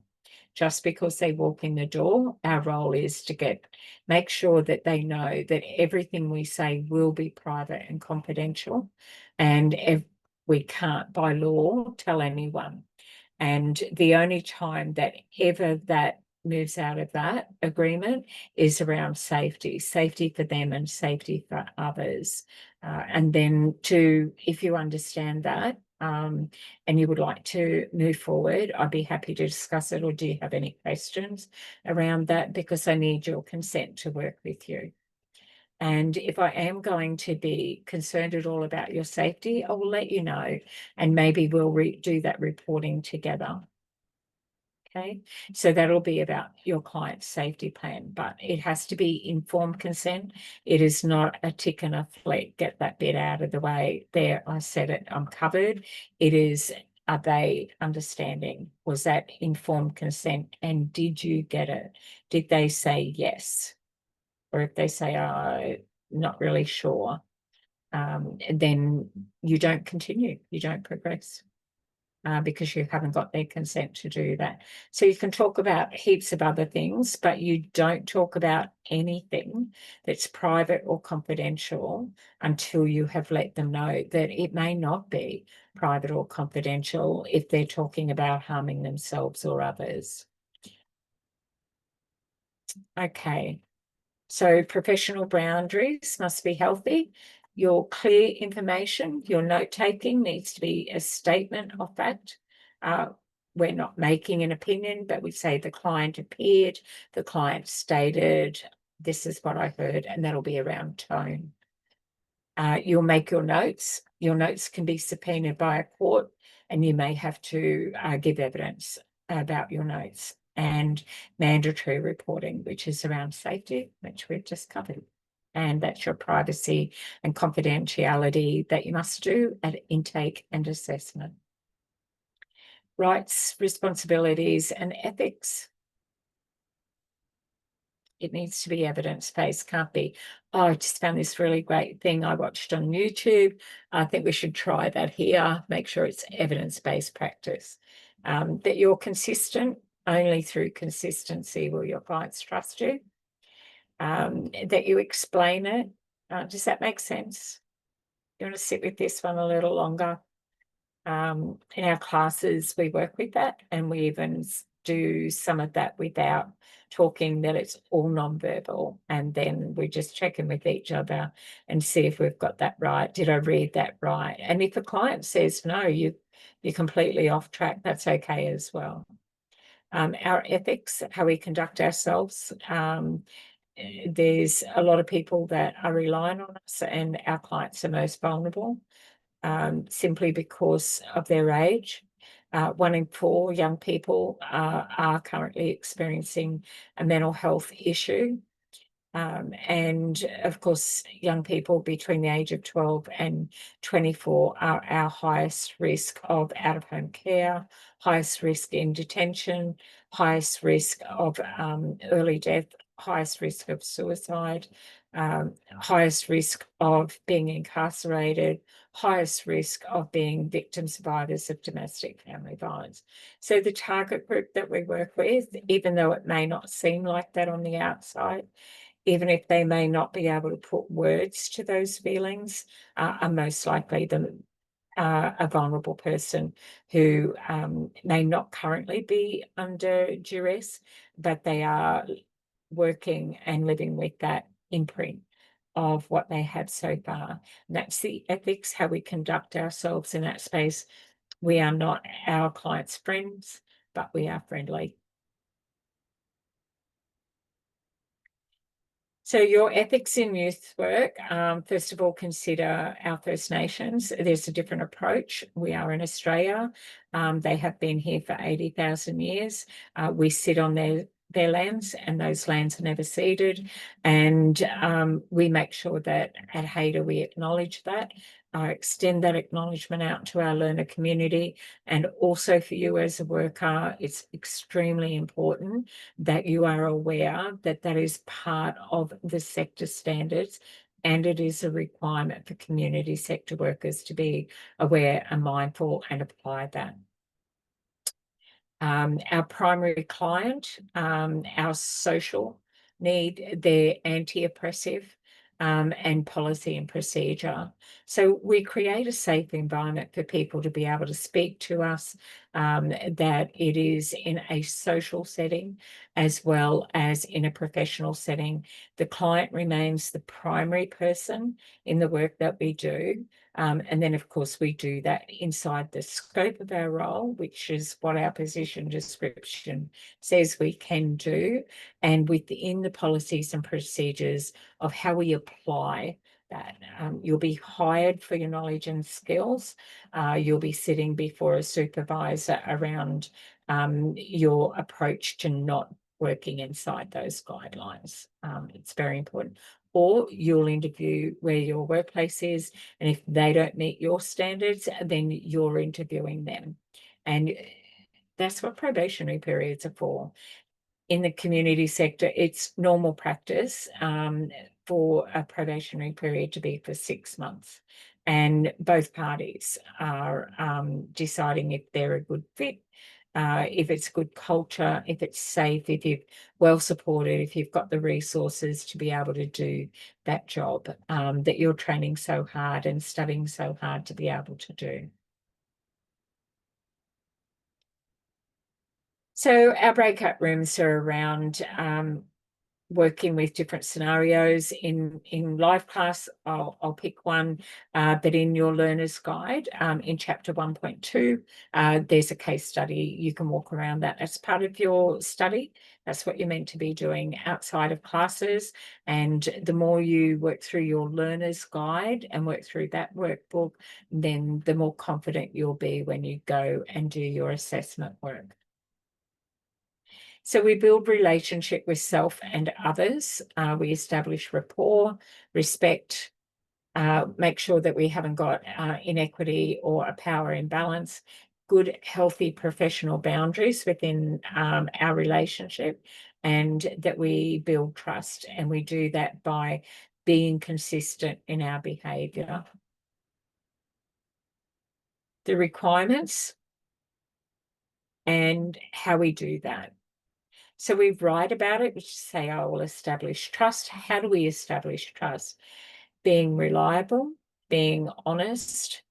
Just because they walk in the door, our role is to make sure that they know that everything we say will be private and confidential, and if we can't by law tell anyone. And the only time that ever that moves out of that agreement is around safety for them and safety for others. And then if you understand that and you would like to move forward, I'd be happy to discuss it. Or do you have any questions around that? Because I need your consent to work with you. And if I am going to be concerned at all about your safety, I will let you know, and maybe we'll do that reporting together. Okay, so that'll be about your client's safety plan, but it has to be informed consent. It is not a tick and a flick, get that bit out of the way. There, I said it, I'm covered. It is, are they understanding? Was that informed consent? And did you get it? Did they say yes? Or if they say, oh, not really sure, then you don't continue, you don't progress. Because you haven't got their consent to do that. So you can talk about heaps of other things, but you don't talk about anything that's private or confidential until you have let them know that it may not be private or confidential if they're talking about harming themselves or others. Okay. So professional boundaries must be healthy. Your clear information, your note-taking needs to be a statement of fact. We're not making an opinion, but we say the client appeared, the client stated, this is what I heard, and that'll be around tone. You'll make your notes. Your notes can be subpoenaed by a court, and you may have to give evidence about your notes, and mandatory reporting, which is around safety, which we've just covered. And that's your privacy and confidentiality that you must do at intake and assessment. Rights, responsibilities, and ethics. It needs to be evidence-based, can't be, oh, I just found this really great thing I watched on YouTube. I think we should try that here. Make sure it's evidence-based practice. That you're consistent. Only through consistency will your clients trust you. That you explain it. Does that make sense? You want to sit with this one a little longer? In our classes, we work with that, and we even do some of that without talking, that it's all nonverbal, and then we just check in with each other and see if we've got that right. Did I read that right? And if a client says no, you're completely off track, that's okay as well. Our ethics, how we conduct ourselves. There's a lot of people that are relying on us, and our clients are most vulnerable. Simply because of their age. 1 in 4 young people are currently experiencing a mental health issue. And of course, young people between the age of 12 and 24 are our highest risk of out-of-home care, highest risk in detention, highest risk of early death, highest risk of suicide, highest risk of being incarcerated, highest risk of being victim survivors of domestic family violence. So the target group that we work with, even though it may not seem like that on the outside, even if they may not be able to put words to those feelings, are most likely a vulnerable person who may not currently be under duress, but they are working and living with that imprint of what they have so far. And that's the ethics, how we conduct ourselves in that space. We are not our clients' friends, but we are friendly. So your ethics in youth work, first of all, consider our First Nations. There's a different approach. We are in Australia. They have been here for 80,000 years. We sit on their lands, and those lands are never ceded. And we make sure that at Haida we acknowledge that, extend that acknowledgement out to our learner community. And also for you as a worker, it's extremely important that you are aware that that is part of the sector standards, and it is a requirement for community sector workers to be aware and mindful and apply that. Our primary client, our social need, they're anti-oppressive and policy and procedure. So we create a safe environment for people to be able to speak to us, that it is in a social setting as well as in a professional setting. The client remains the primary person in the work that we do. And then, of course, we do that inside the scope of our role, which is what our position description says we can do, and within the policies and procedures of how we apply that. You'll be hired for your knowledge and skills. You'll be sitting before a supervisor around your approach to not working inside those guidelines. It's very important. Or you'll interview where your workplace is, and if they don't meet your standards, then you're interviewing them. And that's what probationary periods are for. In the community sector, it's normal practice for a probationary period to be for 6 months. And both parties are deciding if they're a good fit, if it's good culture, if it's safe, if you're well supported, if you've got the resources to be able to do that job that you're training so hard and studying so hard to be able to do. So our breakout rooms are around working with different scenarios. In live class, I'll pick one, but in your learner's guide, in chapter 1.2, there's a case study. You can walk around that as part of your study. That's what you're meant to be doing outside of classes. And the more you work through your learner's guide and work through that workbook, then the more confident you'll be when you go and do your assessment work. So we build relationship with self and others. We establish rapport, respect, make sure that we haven't got inequity or a power imbalance, good, healthy professional boundaries within our relationship, and that we build trust. And we do that by being consistent in our behaviour. The requirements and how we do that. So we write about it, which say, I will establish trust. How do we establish trust? Being reliable, being honest,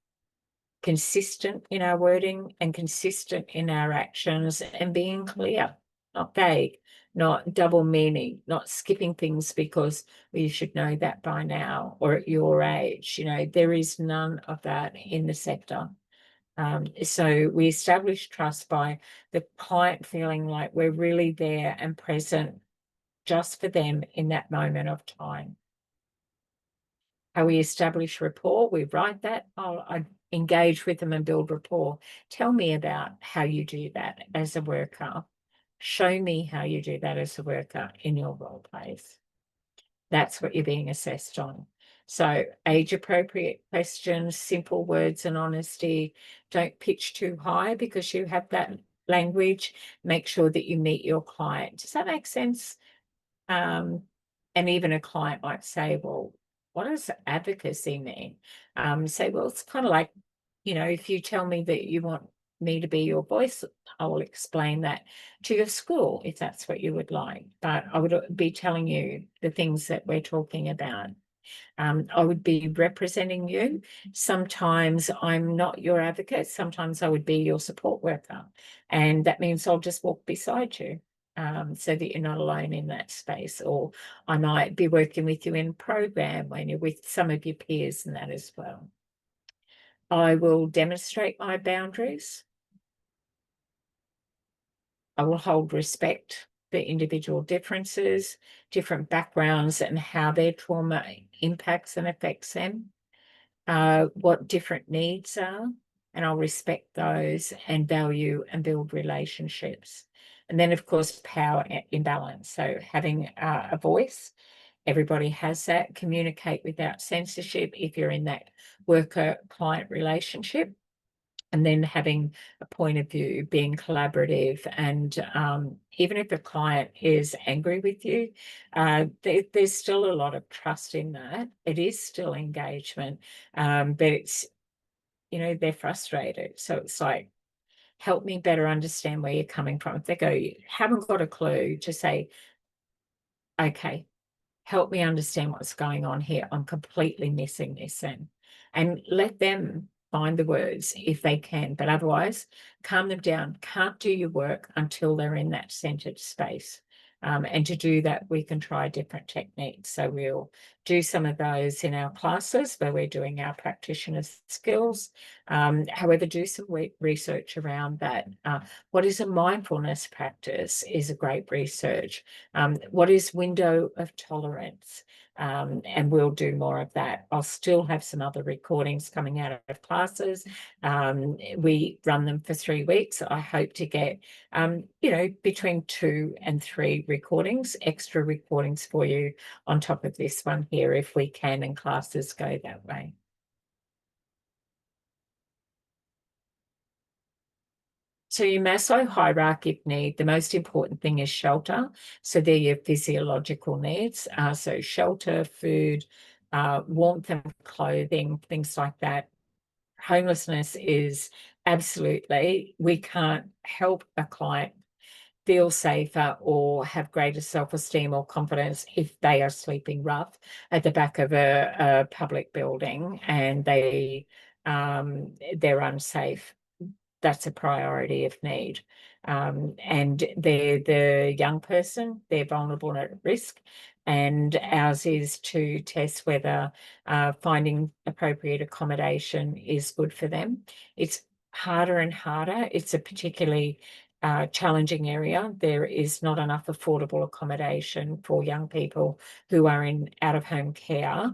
consistent in our wording and consistent in our actions, and being clear, not vague, not double meaning, not skipping things because you should know that by now or at your age. You know, there is none of that in the sector. So we establish trust by the client feeling like we're really there and present just for them in that moment of time. How we establish rapport, we write that. I engage with them and build rapport. Tell me about how you do that as a worker. Show me how you do that as a worker in your role plays. That's what you're being assessed on. So age-appropriate questions, simple words and honesty. Don't pitch too high because you have that language. Make sure that you meet your client. Does that make sense? And even a client might say, well, what does advocacy mean? Say, well, it's kind of like, you know, if you tell me that you want me to be your voice, I will explain that to your school if that's what you would like. But I would be telling you the things that we're talking about. I would be representing you. Sometimes I'm not your advocate. Sometimes I would be your support worker. And that means I'll just walk beside you so that you're not alone in that space. Or I might be working with you in a program when you're with some of your peers and that as well. I will demonstrate my boundaries. I will hold respect for individual differences, different backgrounds, and how their trauma impacts and affects them, what different needs are, and I'll respect those and value and build relationships. And then, of course, power imbalance. So having a voice, everybody has that. Communicate without censorship if you're in that worker-client relationship. And then having a point of view, being collaborative, and even if the client is angry with you, there's still a lot of trust in that. It is still engagement, but it's, you know, they're frustrated. So it's like, help me better understand where you're coming from. If they go, you haven't got a clue, to say, okay, help me understand what's going on here. I'm completely missing this then. And let them find the words if they can, but otherwise calm them down. Can't do your work until they're in that centered space. And to do that, we can try different techniques. So we'll do some of those in our classes where we're doing our practitioner skills. However, do some research around that. What is a mindfulness practice is a great research. What is window of tolerance? And we'll do more of that. I'll still have some other recordings coming out of classes. We run them for 3 weeks. I hope to get, you know, between 2 and 3 recordings, extra recordings for you on top of this one here, if we can, and classes go that way. So your Maslow hierarchy of need, the most important thing is shelter. So they're your physiological needs. So shelter, food, warmth and clothing, things like that. Homelessness is absolutely, we can't help a client feel safer or have greater self-esteem or confidence if they are sleeping rough at the back of a public building and they're unsafe. That's a priority of need. And they're the young person, they're vulnerable and at risk. And ours is to test whether finding appropriate accommodation is good for them. It's harder and harder. It's a particularly challenging area. There is not enough affordable accommodation for young people who are in out-of-home care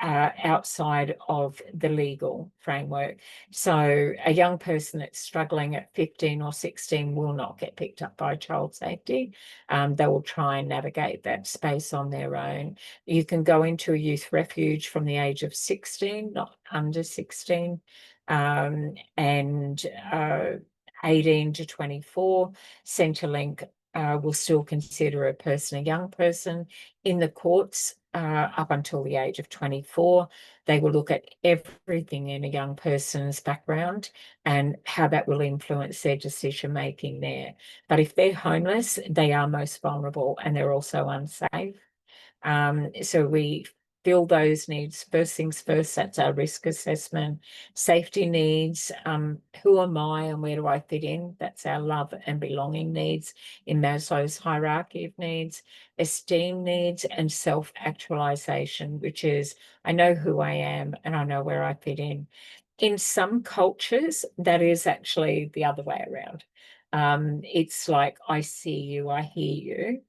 outside of the legal framework. So a young person that's struggling at 15 or 16 will not get picked up by child safety. They will try and navigate that space on their own. You can go into a youth refuge from the age of 16, not under 16, and 18 to 24. Centrelink will still consider a person a young person. In the courts, up until the age of 24, they will look at everything in a young person's background and how that will influence their decision making there. But if they're homeless, they are most vulnerable and they're also unsafe. So we fill those needs. First things first, that's our risk assessment. Safety needs, who am I and where do I fit in? That's our love and belonging needs in Maslow's hierarchy of needs. Esteem needs and self-actualization, which is I know who I am and I know where I fit in. In some cultures, that is actually the other way around. It's like I see you, I hear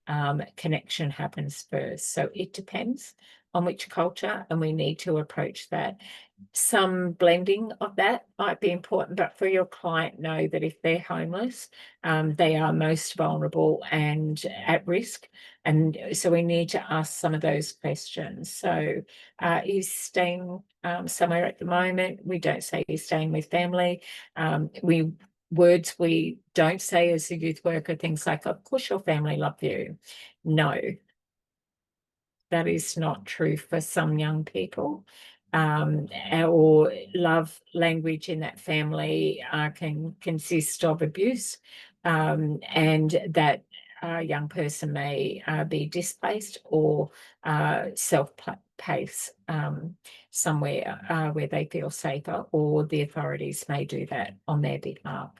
you. Connection happens first. So it depends on which culture, and we need to approach that. Some blending of that might be important, but for your client, know that if they're homeless, they are most vulnerable and at risk. And so we need to ask some of those questions. So is staying somewhere at the moment? We don't say he's staying with family. Words we don't say as a youth worker, things like, of course your family love you. No, that is not true for some young people. Or love language in that family can consist of abuse, and that young person may be displaced or self-place somewhere where they feel safer, or the authorities may do that on their behalf.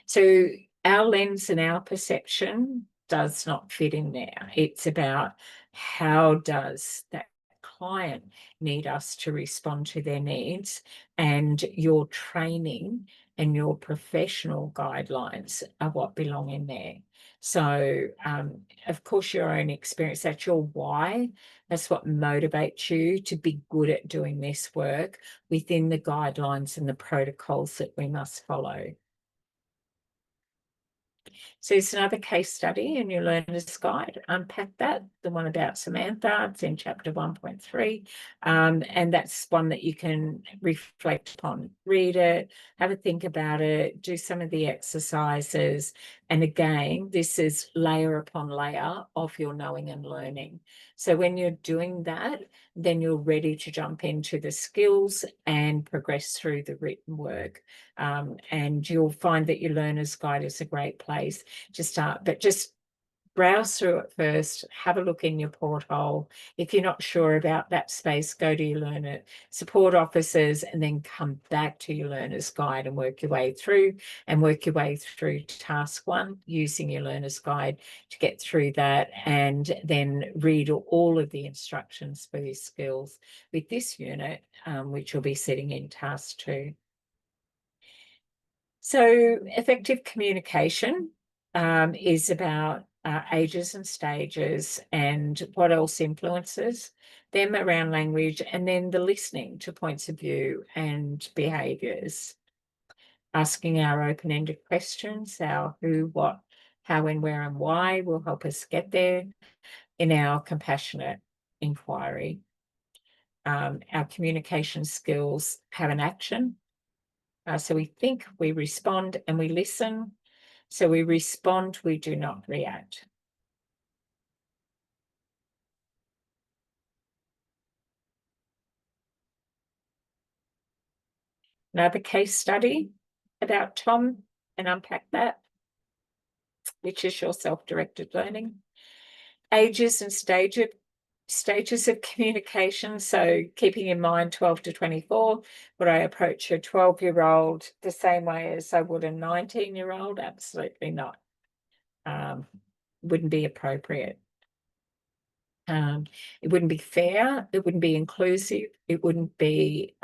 So our lens and our perception does not fit in there. It's about how does that client need us to respond to their needs, and your training and your professional guidelines are what belong in there. So, of course, your own experience, that's your why. That's what motivates you to be good at doing this work within the guidelines and the protocols that we must follow. So it's another case study in your learner's guide. Unpack that, the one about Samantha, it's in chapter 1.3. And that's one that you can reflect upon. Read it, have a think about it, do some of the exercises. And again, this is layer upon layer of your knowing and learning. So when you're doing that, then you're ready to jump into the skills and progress through the written work. And you'll find that your learner's guide is a great place to start, but just browse through it first, have a look in your porthole. If you're not sure about that space, go to your learner support officers and then come back to your learner's guide and work your way through task 1 using your learner's guide to get through that, and then read all of the instructions for your skills with this unit, which will be sitting in task 2. So effective communication is about ages and stages and what else influences them around language, and then the listening to points of view and behaviours. Asking our open-ended questions, our who, what, how, when, where and why will help us get there in our compassionate inquiry. Our communication skills have an action. So we think, we respond, and we listen. So we respond, we do not react. Another case study about Tom, and unpack that, which is your self-directed learning. Ages and stages of communication. So keeping in mind 12 to 24, would I approach a 12-year-old the same way as I would a 19-year-old? Absolutely not. Wouldn't be appropriate. It wouldn't be fair, it wouldn't be inclusive, it wouldn't be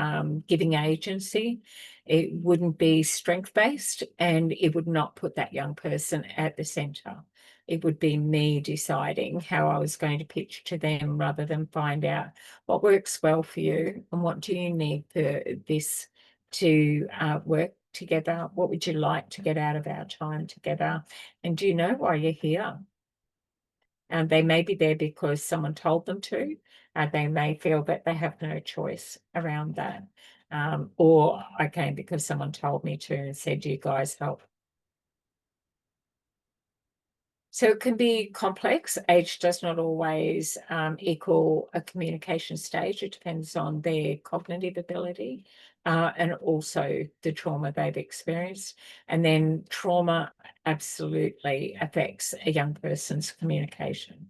giving agency, it wouldn't be strength-based, and it would not put that young person at the centre. It would be me deciding how I was going to pitch to them, rather than find out what works well for you and what do you need for this to work together. What would you like to get out of our time together? And do you know why you're here? And they may be there because someone told them to, and they may feel that they have no choice around that. Or I came because someone told me to and said, you guys help. So it can be complex. Age does not always equal a communication stage. It depends on their cognitive ability and also the trauma they've experienced. And then trauma absolutely affects a young person's communication.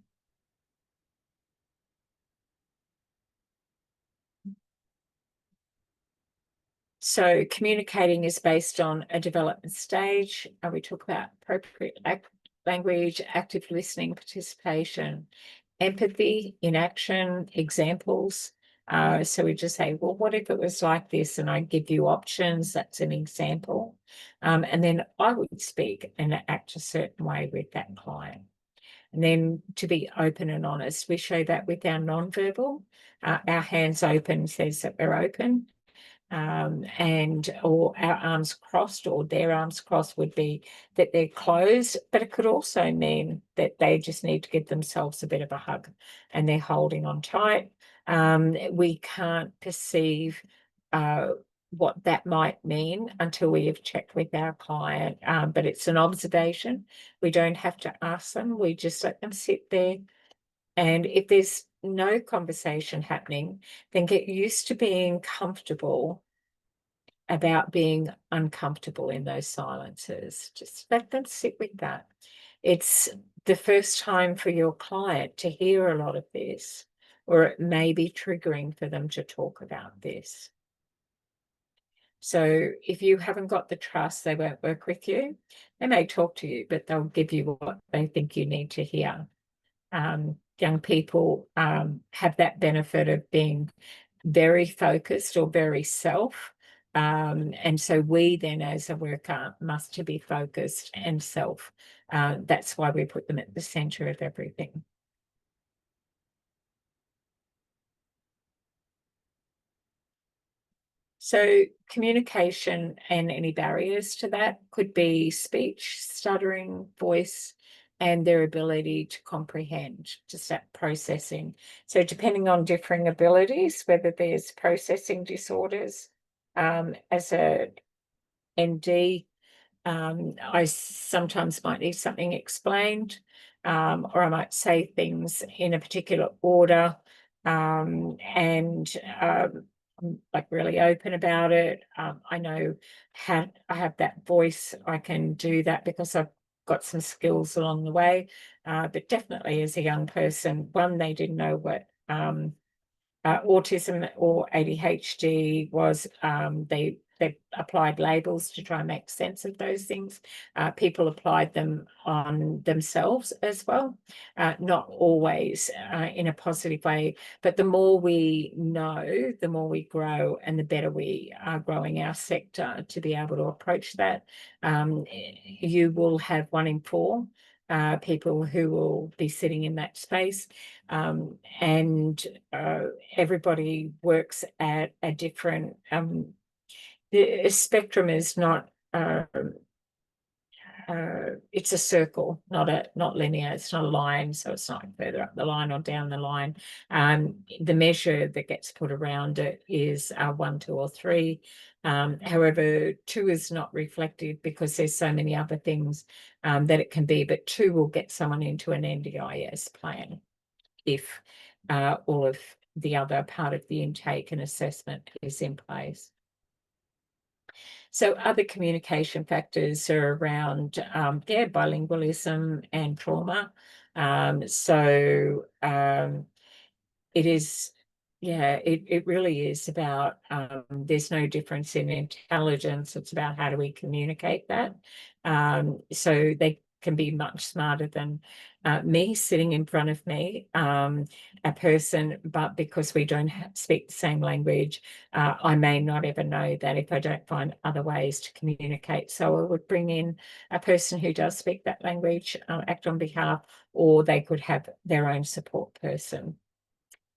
So communicating is based on a development stage. We talk about appropriate language, active listening, participation, empathy, inaction, examples. So we just say, well, what if it was like this? And I give you options. That's an example. And then I would speak and act a certain way with that client. And then to be open and honest, we show that with our nonverbal. Our hands open says that we're open. Or our arms crossed or their arms crossed would be that they're closed, but it could also mean that they just need to give themselves a bit of a hug and they're holding on tight. We can't perceive what that might mean until we have checked with our client, but it's an observation. We don't have to ask them, we just let them sit there. And if there's no conversation happening, then get used to being comfortable about being uncomfortable in those silences. Just let them sit with that. It's the first time for your client to hear a lot of this, or it may be triggering for them to talk about this. So if you haven't got the trust, they won't work with you. They may talk to you, but they'll give you what they think you need to hear. Young people have that benefit of being very focused or very self. And so we then as a worker must to be focused and self. That's why we put them at the centre of everything. So communication and any barriers to that could be speech, stuttering, voice, and their ability to comprehend, just that processing. So depending on differing abilities, whether there's processing disorders, as a ND, I sometimes might need something explained, or I might say things in a particular order, and I'm like really open about it. I know how I have that voice. I can do that because I've got some skills along the way. But definitely as a young person, one, they didn't know what autism or ADHD was. They applied labels to try and make sense of those things. People applied them on themselves as well, not always in a positive way. But the more we know, the more we grow, and the better we are growing our sector to be able to approach that. You will have 1 in 4 people who will be sitting in that space. And everybody works at a different, the spectrum is not it's a circle, not linear. It's not a line, so it's not further up the line or down the line. The measure that gets put around it is 1, 2, or 3. However, 2 is not reflective because there's so many other things that it can be, but 2 will get someone into an NDIS plan if all of the other part of the intake and assessment is in place. So other communication factors are around, bilingualism and trauma. It is, it really is about, there's no difference in intelligence. It's about how do we communicate that. So they can be much smarter than me sitting in front of me, a person, but because we don't speak the same language, I may not ever know that if I don't find other ways to communicate. So I would bring in a person who does speak that language, act on behalf, or they could have their own support person.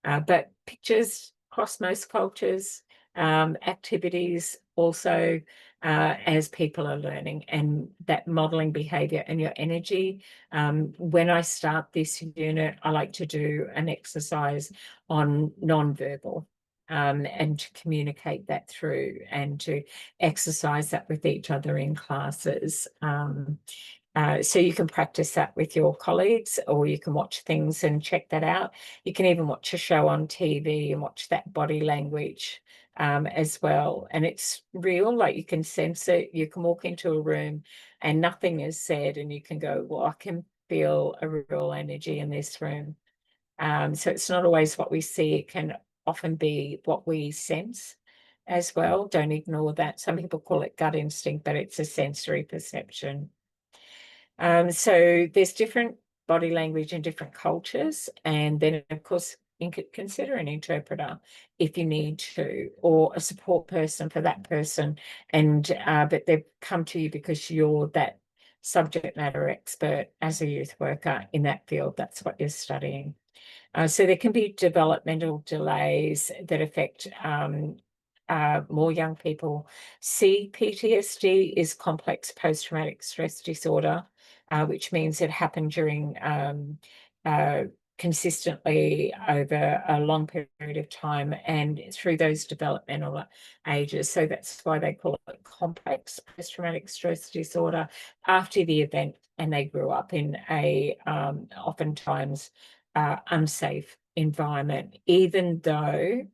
But pictures across most cultures, activities also, as people are learning, and that modeling behavior and your energy. When I start this unit, I like to do an exercise on nonverbal, and to communicate that through and to exercise that with each other in classes. So you can practice that with your colleagues, or you can watch things and check that out. You can even watch a show on TV and watch that body language as well. And it's real, like you can sense it. You can walk into a room and nothing is said, and you can go, well, I can feel a real energy in this room. So it's not always what we see, it can often be what we sense as well. Don't ignore that. Some people call it gut instinct, but it's a sensory perception. So there's different body language in different cultures, and then of course consider an interpreter if you need to, or a support person for that person. And but they've come to you because you're that subject matter expert as a youth worker in that field. That's what you're studying. So there can be developmental delays that affect more young people. CPTSD is complex post-traumatic stress disorder, which means it happened during consistently over a long period of time and through those developmental ages. So that's why they call it complex post-traumatic stress disorder after the event, and they grew up in a oftentimes unsafe environment, even though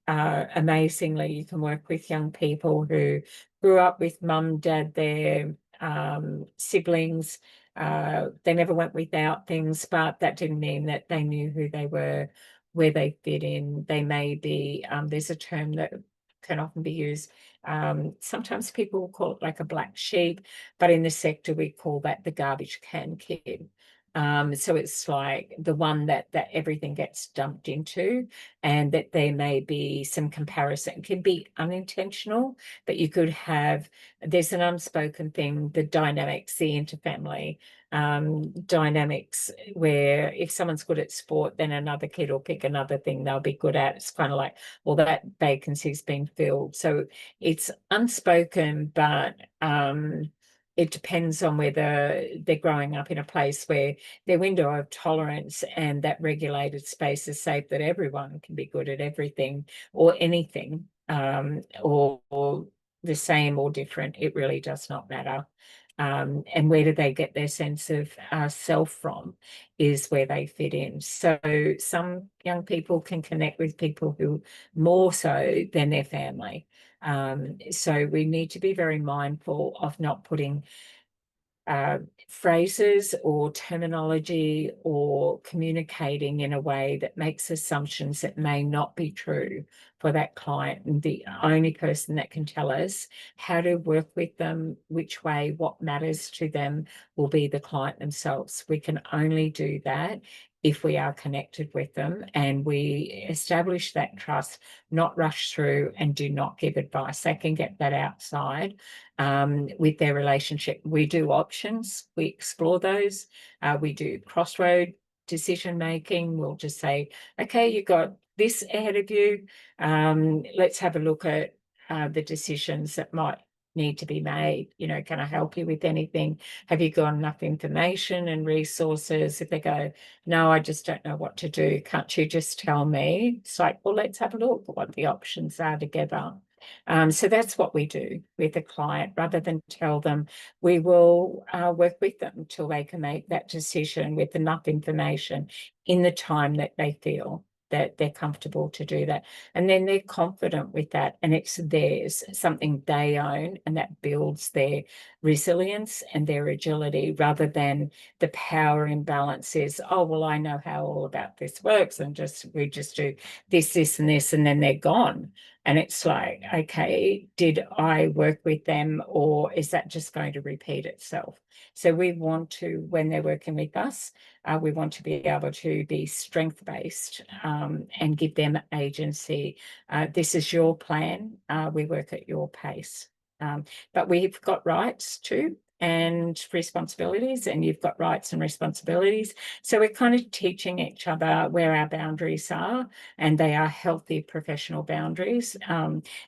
amazingly you can work with young people who grew up with mum, dad, their siblings. They never went without things, but that didn't mean that they knew who they were, where they fit in. They may be, there's a term that can often be used. Sometimes people call it like a black sheep, but in the sector we call that the garbage can kid. So it's like the one that everything gets dumped into, and that there may be some comparison. It can be unintentional, but you could have, there's an unspoken thing, the dynamics, the interfamily dynamics, where if someone's good at sport, then another kid will pick another thing they'll be good at. It's kind of like, well, that vacancy's been filled. So it's unspoken, but it depends on whether they're growing up in a place where their window of tolerance and that regulated space is safe, that everyone can be good at everything or anything, or the same or different. It really does not matter. And where do they get their sense of self from is where they fit in. So some young people can connect with people who more so than their family. So we need to be very mindful of not putting phrases or terminology or communicating in a way that makes assumptions that may not be true for that client. And the only person that can tell us how to work with them, which way, what matters to them, will be the client themselves. We can only do that if we are connected with them and we establish that trust, not rush through and do not give advice. They can get that outside with their relationship. We do options, we explore those, we do crossroad decision making. We'll just say, okay, you've got this ahead of you. Let's have a look at the decisions that might need to be made? You know, can I help you with anything? Have you got enough information and resources? If they go, no, I just don't know what to do, can't you just tell me? It's like, well, let's have a look at what the options are together. So that's what we do with a client. Rather than tell them, we will work with them until they can make that decision with enough information in the time that they feel that they're comfortable to do that. And then they're confident with that, and it's theirs, something they own, and that builds their resilience and their agility, rather than the power imbalance is, oh, well, I know how all about this works, and we just do this, and this, and then they're gone. And it's like, okay, did I work with them, or is that just going to repeat itself? So we want to, when they're working with us, we want to be able to be strength-based and give them agency. This is your plan. We work at your pace. But we've got rights too, and responsibilities, and you've got rights and responsibilities. So we're kind of teaching each other where our boundaries are, and they are healthy professional boundaries.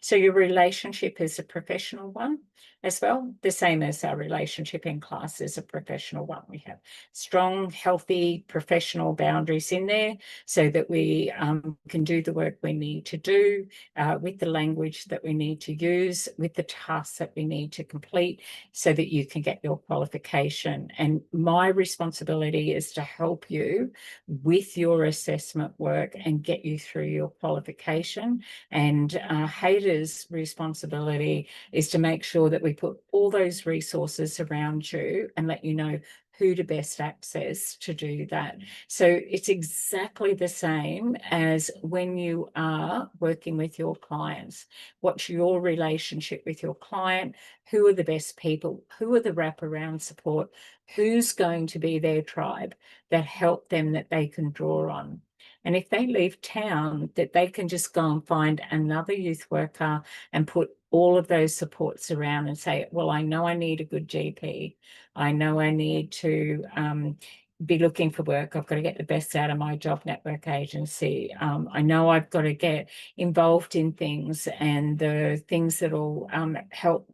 So your relationship is a professional one as well, the same as our relationship in class is a professional one. We have strong, healthy professional boundaries in there so that we can do the work we need to do with the language that we need to use, with the tasks that we need to complete so that you can get your qualification. And my responsibility is to help you with your assessment work and get you through your qualification. And Hayder's responsibility is to make sure that we put all those resources around you and let you know who to best access to do that. So it's exactly the same as when you are working with your clients. What's your relationship with your client? Who are the best people? Who are the wraparound support? Who's going to be their tribe that help them, that they can draw on? And if they leave town, that they can just go and find another youth worker and put all of those supports around and say, well, I know I need a good GP. I know I need to be looking for work. I've got to get the best out of my job network agency. I know I've got to get involved in things, and the things that will help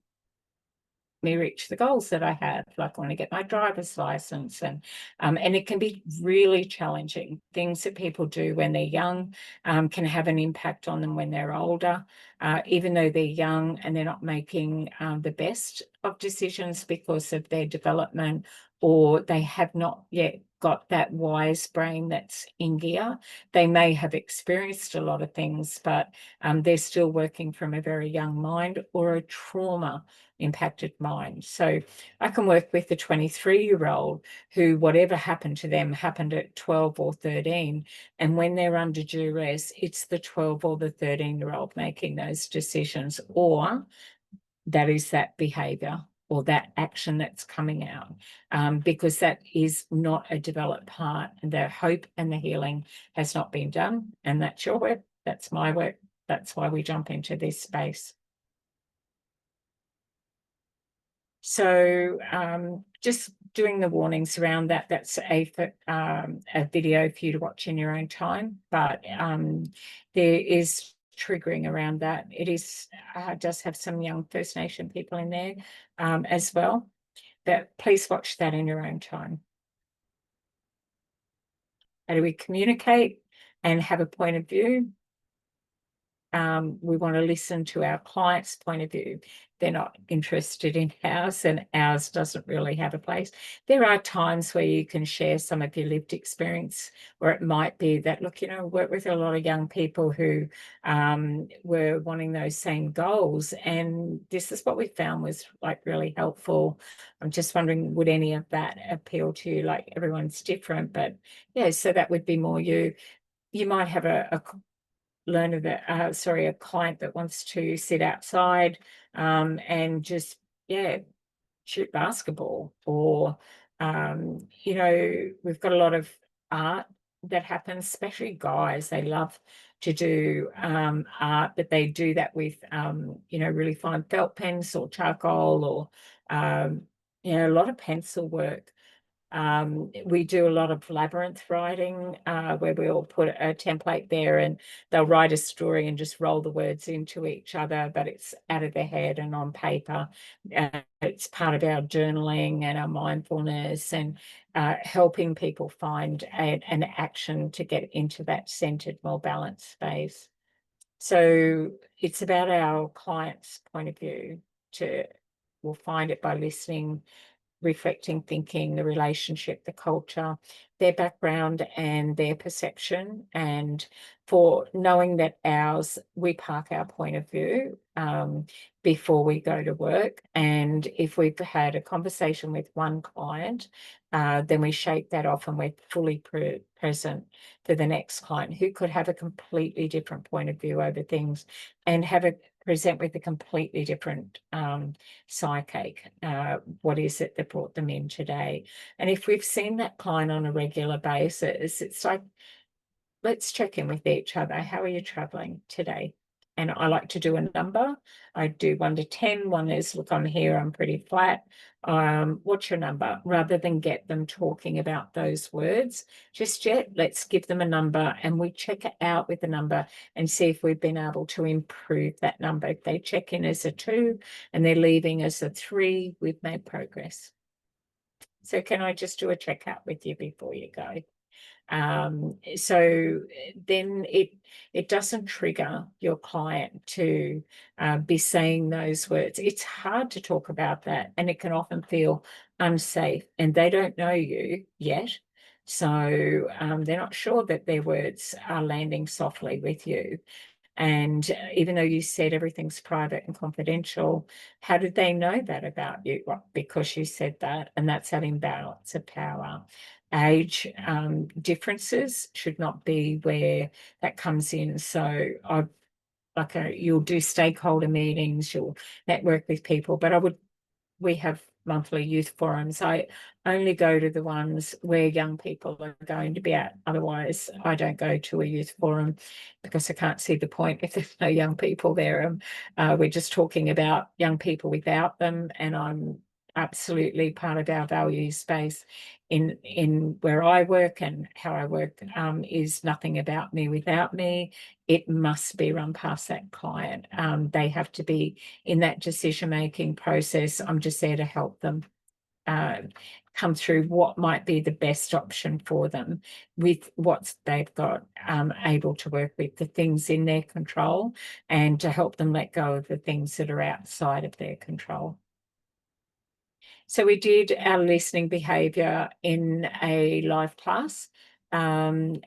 me reach the goals that I have, like I want to get my driver's license, and it can be really challenging. Things that people do when they're young can have an impact on them when they're older, even though they're young and they're not making the best of decisions because of their development, or they have not yet got that wise brain that's in gear. They may have experienced a lot of things, but they're still working from a very young mind or a trauma impacted mind. So I can work with the 23-year-old who, whatever happened to them happened at 12 or 13. And when they're under duress, it's the 12 or the 13-year-old making those decisions, or that is that behavior or that action that's coming out, because that is not a developed part, and the hope and the healing has not been done. And that's your work, that's my work. That's why we jump into this space. So just doing the warnings around that, that's a video for you to watch in your own time, but there is triggering around that. It is does have some young First Nation people in there as well, but please watch that in your own time. How do we communicate and have a point of view? We want to listen to our client's point of view. They're not interested in ours, and ours doesn't really have a place. There are times where you can share some of your lived experience, where it might be that, look, I work with a lot of young people who were wanting those same goals, and this is what we found was like really helpful. I'm just wondering, would any of that appeal to you? Like, everyone's different, but yeah, so that would be more you. You might have a client that wants to sit outside and just, shoot basketball, or we've got a lot of art that happens, especially guys. They love to do art, but they do that with really fine felt pens or charcoal, or a lot of pencil work. We do a lot of labyrinth writing, where we'll put a template there and they'll write a story and just roll the words into each other, but it's out of their head and on paper. It's part of our journaling and our mindfulness, and helping people find an action to get into that centered, more balanced space. So it's about our client's point of view. We'll find it by listening, reflecting, thinking, the relationship, the culture, their background and their perception, and for knowing that we park our point of view before we go to work. And if we've had a conversation with one client, then we shake that off and we're fully present for the next client who could have a completely different point of view over things and present with a completely different psyche. What is it that brought them in today? And if we've seen that client on a regular basis, it's like, let's check in with each other. How are you traveling today? And I like to do a number. I do 1 to 10. One is, look, I'm here, I'm pretty flat. What's your number? Rather than get them talking about those words just yet, let's give them a number and we check it out with the number and see if we've been able to improve that number. If they check in as a 2 and they're leaving as a 3, we've made progress. So can I just do a checkout with you before you go? So then it doesn't trigger your client to be saying those words. It's hard to talk about that, and it can often feel unsafe, and they don't know you yet. So they're not sure that their words are landing softly with you. And even though you said everything's private and confidential, how did they know that about you? Well, because you said that, and that's that imbalance of power. Age differences should not be where that comes in. So you'll do stakeholder meetings, you'll network with people, but we have monthly youth forums. I only go to the ones where young people are going to be at. Otherwise, I don't go to a youth forum because I can't see the point if there's no young people there. We're just talking about young people without them, and I'm absolutely part of our value space in where I work and how I work is nothing about me without me. It must be run past that client. They have to be in that decision-making process. I'm just there to help them come through what might be the best option for them with what they've got, able to work with the things in their control and to help them let go of the things that are outside of their control. So we did our listening behaviour in a live class. And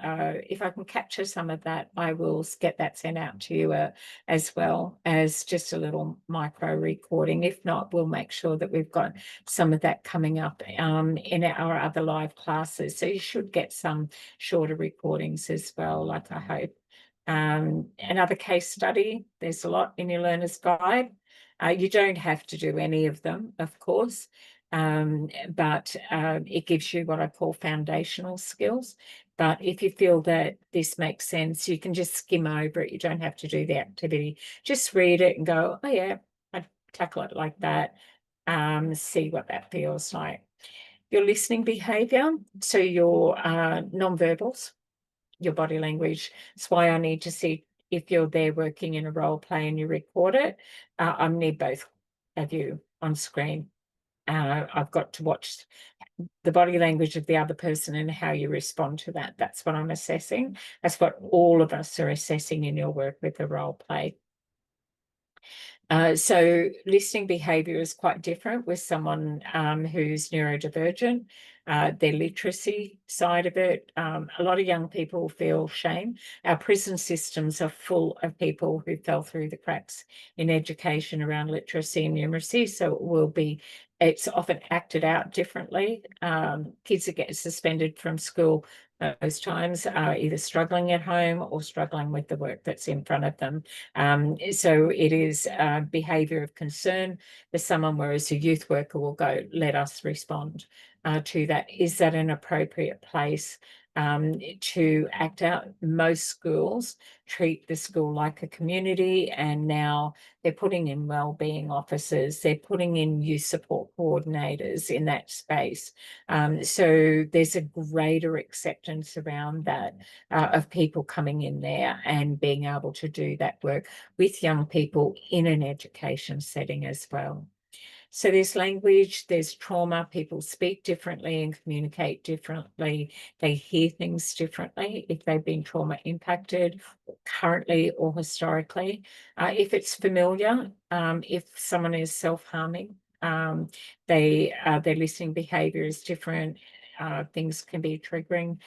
if I can capture some of that, I will get that sent out to you as well as just a little micro recording. If not, we'll make sure that we've got some of that coming up in our other live classes. So you should get some shorter recordings as well, like I hope. Another case study, there's a lot in your learner's guide. You don't have to do any of them, of course, but it gives you what I call foundational skills. But if you feel that this makes sense, you can just skim over it. You don't have to do the activity. Just read it and go, oh yeah, I'd tackle it like that. See what that feels like. Your listening behaviour, so your non-verbals, your body language. That's why I need to see if you're there working in a role play and you record it. I need both of you on screen. I've got to watch the body language of the other person and how you respond to that. That's what I'm assessing. That's what all of us are assessing in your work with the role play. So listening behaviour is quite different with someone who's neurodivergent. Their literacy side of it, a lot of young people feel shame. Our prison systems are full of people who fell through the cracks in education around literacy and numeracy, so it's often acted out differently. Kids that get suspended from school most times are either struggling at home or struggling with the work that's in front of them. So it is behaviour of concern for someone, whereas a youth worker will go, let us respond to that. Is that an appropriate place to act out. Most schools treat the school like a community, and now they're putting in wellbeing officers, they're putting in youth support coordinators in that space. So there's a greater acceptance around that, of people coming in there and being able to do that work with young people in an education setting as well. So there's language, there's trauma, people speak differently and communicate differently. They hear things differently if they've been trauma impacted currently or historically. If it's familiar, if someone is self-harming, their listening behavior is different. Things can be triggering.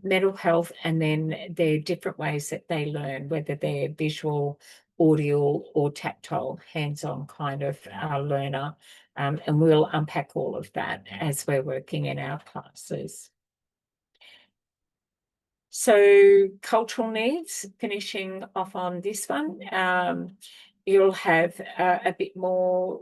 Mental health, and then there are different ways that they learn, whether they're visual, audio, or tactile, hands-on kind of learner. And we'll unpack all of that as we're working in our classes. So cultural needs, finishing off on this one, you'll have a bit more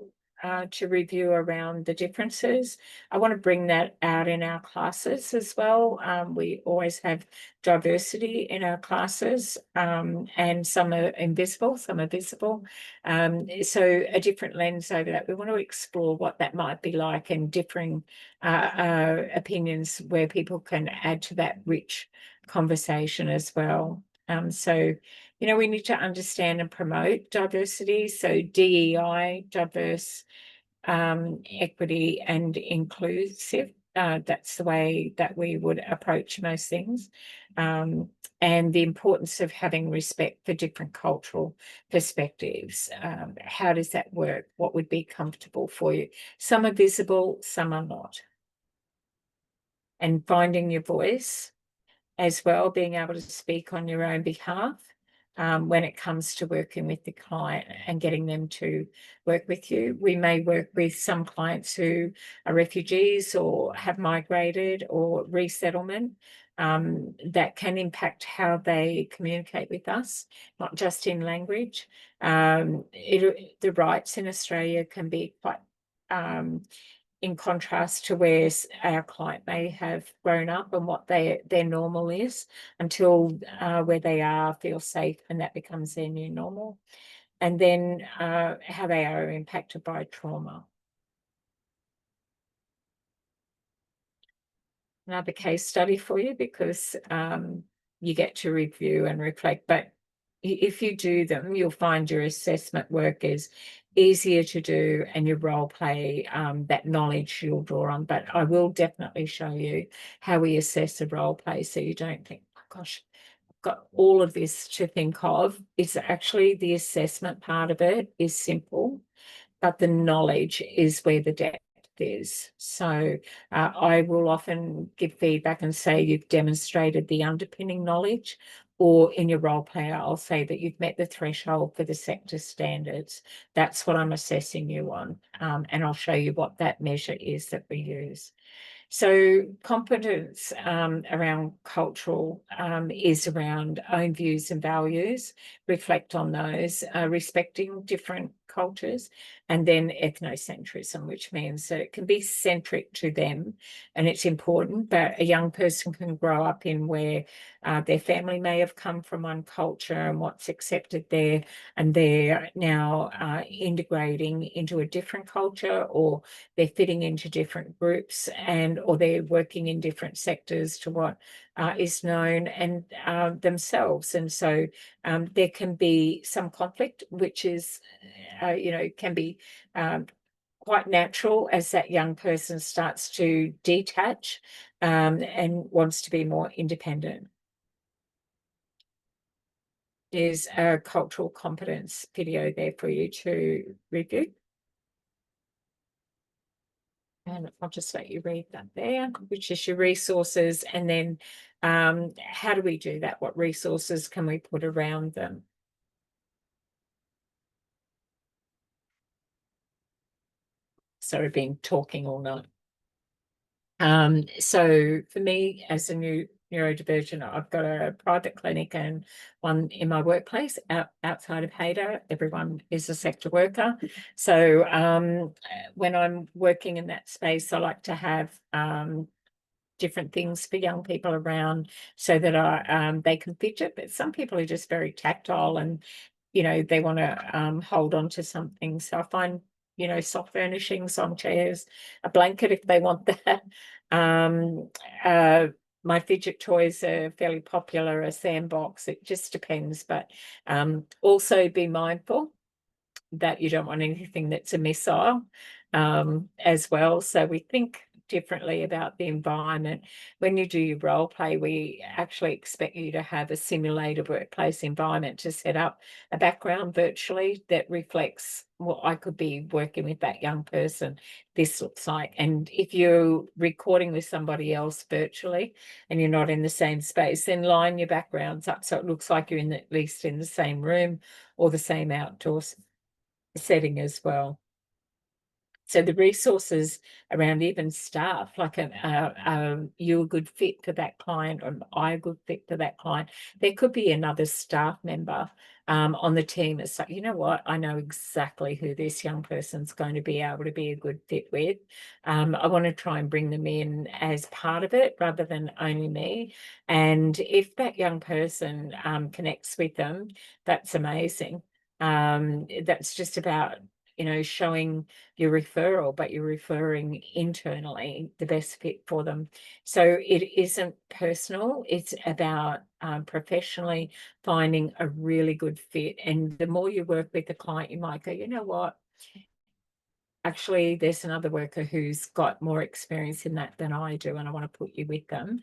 to review around the differences. I want to bring that out in our classes as well. We always have diversity in our classes, and some are invisible, some are visible. So a different lens over that. We want to explore what that might be like, and differing opinions where people can add to that rich conversation as well. So, we need to understand and promote diversity. So DEI, diverse, equity, and inclusive. That's the way that we would approach most things. And the importance of having respect for different cultural perspectives. How does that work? What would be comfortable for you? Some are visible, some are not. And finding your voice as well, being able to speak on your own behalf when it comes to working with the client and getting them to work with you. We may work with some clients who are refugees or have migrated or resettlement. That can impact how they communicate with us, not just in language. The rights in Australia can be quite in contrast to where our client may have grown up and what their normal is, until where they are feel safe, and that becomes their new normal. And then how they are impacted by trauma. Another case study for you, because you get to review and reflect, but if you do them, you'll find your assessment work is easier to do, and your role play, that knowledge you'll draw on. But I will definitely show you how we assess a role play, so you don't think, oh gosh, I've got all of this to think of. It's actually the assessment part of it is simple, but the knowledge is where the depth is. So I will often give feedback and say you've demonstrated the underpinning knowledge, or in your role play, I'll say that you've met the threshold for the sector standards. That's what I'm assessing you on. And I'll show you what that measure is that we use. So competence around cultural is around own views and values, reflect on those, respecting different cultures, and then ethnocentrism, which means that it can be centric to them and it's important, but a young person can grow up in where their family may have come from one culture and what's accepted there, and they're now integrating into a different culture, or they're fitting into different groups, or they're working in different sectors to what is known, and themselves. And so there can be some conflict, which is, can be quite natural as that young person starts to detach and wants to be more independent. There's a cultural competence video there for you to review. And I'll just let you read that there, which is your resources. And then how do we do that? What resources can we put around them? So we've been talking all night. So for me, as a new neurodivergent, I've got a private clinic and one in my workplace outside of Hayter. Everyone is a sector worker. So when I'm working in that space, I like to have different things for young people around so that they can fidget. But some people are just very tactile and, they want to hold on to something. So I find, soft furnishings, armchairs, a blanket if they want that. My fidget toys are fairly popular, a sandbox. It just depends. But also be mindful that you don't want anything that's a missile as well. So we think differently about the environment. When you do your role play, we actually expect you to have a simulated workplace environment to set up a background virtually that reflects what I could be working with that young person. This looks like, and if you're recording with somebody else virtually and you're not in the same space, then line your backgrounds up so it looks like you're at least in the same room or the same outdoor setting as well. So the resources around even staff, like you a good fit for that client, or I a good fit for that client. There could be another staff member on the team. It's like, you know what, I know exactly who this young person's going to be able to be a good fit with. I want to try and bring them in as part of it rather than only me. And if that young person connects with them, that's amazing. That's just about, showing your referral, but you're referring internally the best fit for them. So it isn't personal, it's about professionally finding a really good fit. And the more you work with the client, you might go, you know what? Actually, there's another worker who's got more experience in that than I do, and I want to put you with them.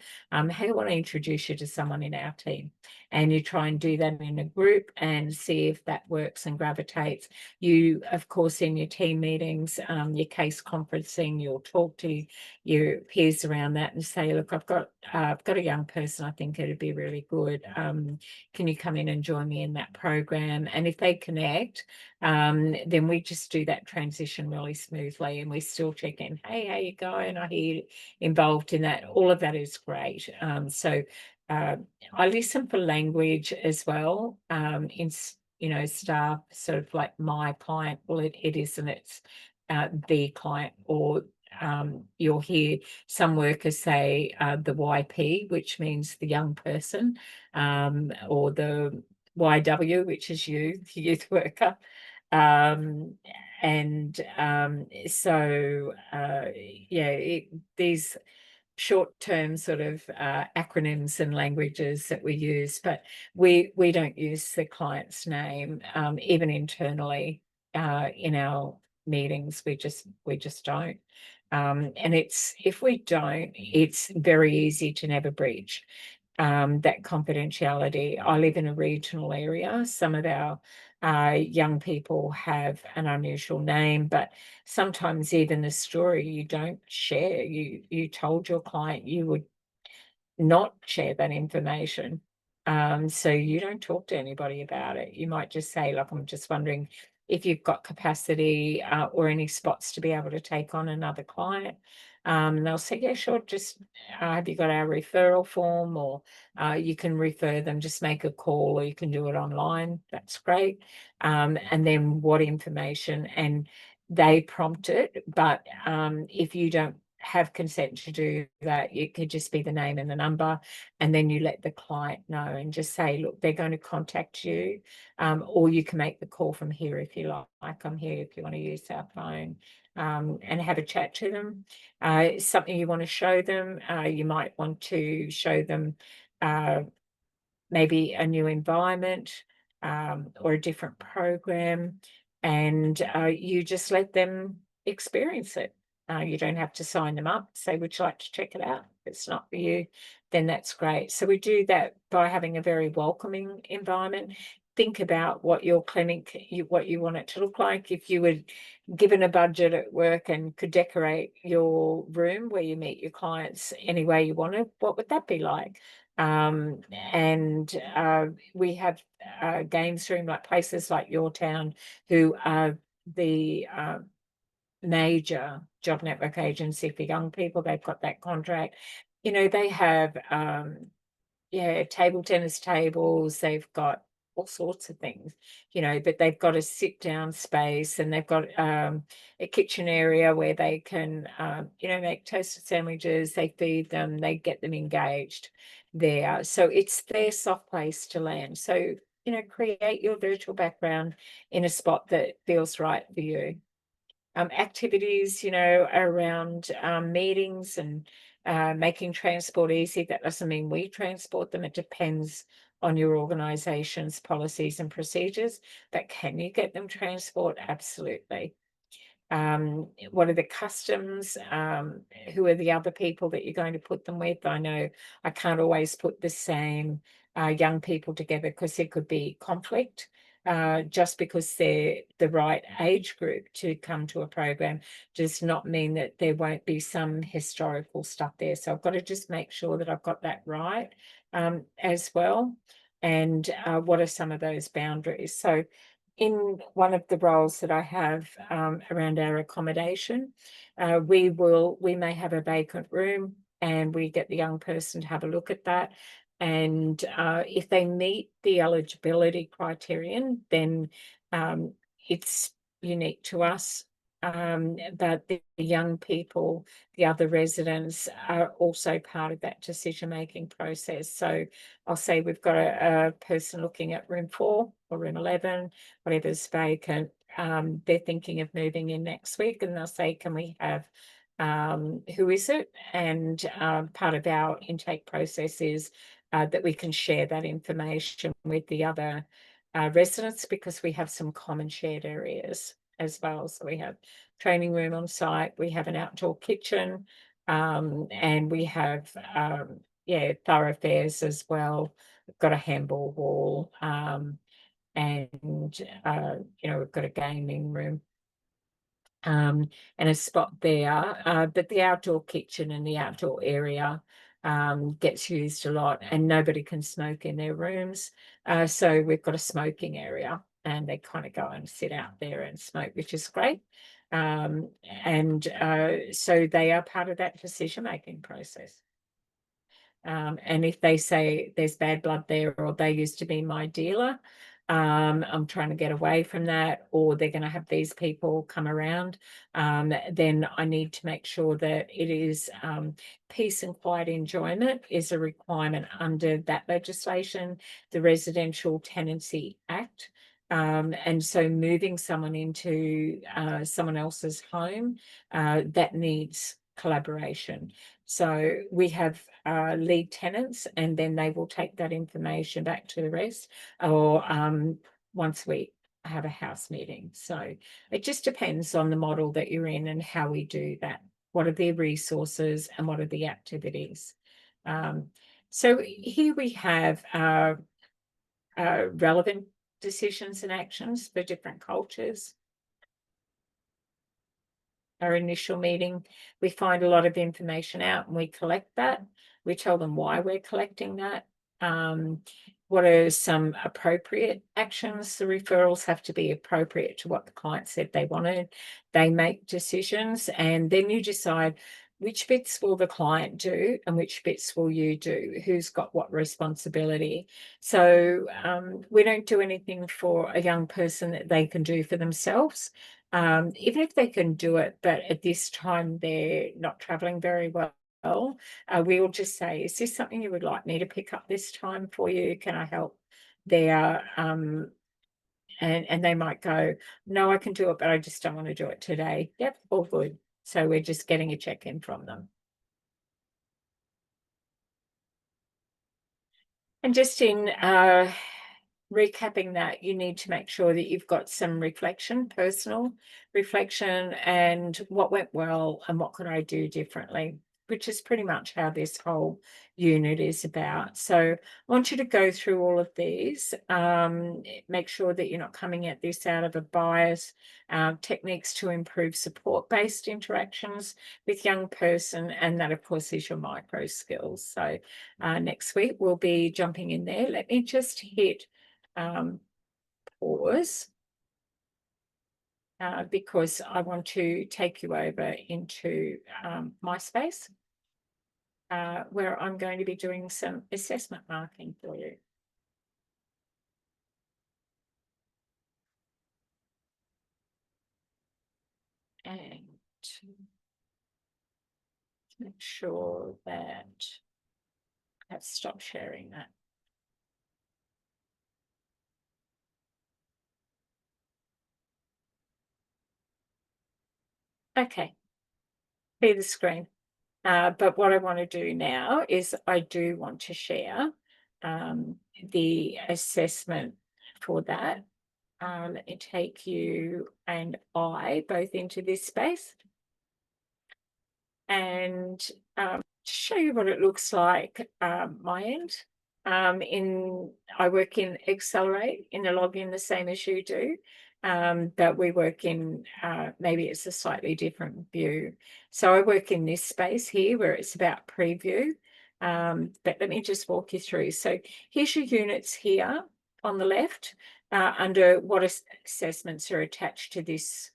Hey, I want to introduce you to someone in our team. And you try and do that in a group and see if that works and gravitates. You, of course, in your team meetings, your case conferencing, you'll talk to your peers around that and say, look, I've got a young person, I think it'd be really good. Can you come in and join me in that program? And if they connect, then we just do that transition really smoothly, and we still check in. Hey, how you going? I hear you involved in that. All of that is great. So I listen for language as well. In staff, sort of like my client. Well, it isn't. It's the client, or you'll hear some workers say the YP, which means the young person, or the YW, which is you, the youth worker. These short-term sort of acronyms and languages that we use, but we don't use the client's name even internally in our meetings. We just don't. And if we don't, it's very easy to never breach that confidentiality. I live in a regional area. Some of our young people have an unusual name, but sometimes even the story you don't share. You told your client you would not share that information. So you don't talk to anybody about it. You might just say, look, I'm just wondering if you've got capacity or any spots to be able to take on another client. And they'll say, yeah, sure, just have you got our referral form, or you can refer them, just make a call, or you can do it online. That's great. And then what information, and they prompt it. But if you don't have consent to do that, it could just be the name and the number, and then you let the client know and just say, look, they're going to contact you, or you can make the call from here if you like. I'm here if you want to use our phone, and have a chat to them. Something you want to show them, you might want to show them maybe a new environment or a different program, and you just let them experience it. You don't have to sign them up, say, would you like to check it out? If it's not for you, then that's great. So we do that by having a very welcoming environment. Think about what your clinic, what you want it to look like. If you were given a budget at work and could decorate your room where you meet your clients any way you wanted, what would that be like? And we have games room, like places like your town, who are the major job network agency for young people. They've got that contract. They have table tennis tables. They've got all sorts of things, but they've got a sit down space, and they've got a kitchen area where they can, make toasted sandwiches, they feed them, they get them engaged there. So it's their soft place to land. So, create your virtual background in a spot that feels right for you. Activities, around meetings and making transport easy. That doesn't mean we transport them. It depends on your organisation's policies and procedures. But can you get them transport? Absolutely. What are the customs? Who are the other people that you're going to put them with? I know I can't always put the same young people together because there could be conflict. Just because they're the right age group to come to a program does not mean that there won't be some historical stuff there. So I've got to just make sure that I've got that right as well. And what are some of those boundaries? So in one of the roles that I have around our accommodation, we may have a vacant room, and we get the young person to have a look at that. And if they meet the eligibility criterion, then it's unique to us. But the young people, the other residents, are also part of that decision-making process. So I'll say we've got a person looking at room 4 or room 11, whatever's vacant. They're thinking of moving in next week, and they'll say, can we have who is it? And part of our intake process is that we can share that information with the other residents, because we have some common shared areas as well. So we have training room on site, we have an outdoor kitchen, and we have thoroughfares as well. We've got a handball wall, and we've got a gaming room and a spot there. But the outdoor kitchen and the outdoor area gets used a lot, and nobody can smoke in their rooms. So we've got a smoking area, and they kind of go and sit out there and smoke, which is great. And so they are part of that decision-making process. And if they say there's bad blood there, or they used to be my dealer, I'm trying to get away from that, or they're going to have these people come around, then I need to make sure that it is peace and quiet enjoyment is a requirement under that legislation, the Residential Tenancy Act. And so moving someone into someone else's home, that needs collaboration. So we have lead tenants, and then they will take that information back to the rest, or once we have a house meeting. So it just depends on the model that you're in and how we do that. What are the resources and what are the activities? So here we have relevant decisions and actions for different cultures. Our initial meeting, we find a lot of information out, and we collect that. We tell them why we're collecting that. What are some appropriate actions? The referrals have to be appropriate to what the client said they wanted. They make decisions, and then you decide which bits will the client do and which bits will you do, who's got what responsibility. So we don't do anything for a young person that they can do for themselves. Even if they can do it, but at this time they're not traveling very well, we will just say, is this something you would like me to pick up this time for you? Can I help there? And they might go, no, I can do it, but I just don't want to do it today. Yep, all good. So we're just getting a check-in from them. And just in recapping that, you need to make sure that you've got some reflection, personal reflection, and what went well and what could I do differently, which is pretty much how this whole unit is about. So I want you to go through all of these, make sure that you're not coming at this out of a bias, techniques to improve support-based interactions with young person, and that of course is your micro skills. So next week we'll be jumping in there. Let me just hit pause because I want to take you over into my space where I'm going to be doing some assessment marking for you. And make sure that I've stopped sharing that. Okay, see the screen. But what I want to do now is I do want to share the assessment for that. Let me take you and I both into this space and show you what it looks like my end. I work in Accelerate in a login the same as you do, but we work in maybe it's a slightly different view. So I work in this space here where it's about preview, but let me just walk you through. So here's your units here on the left under what assessments are attached to this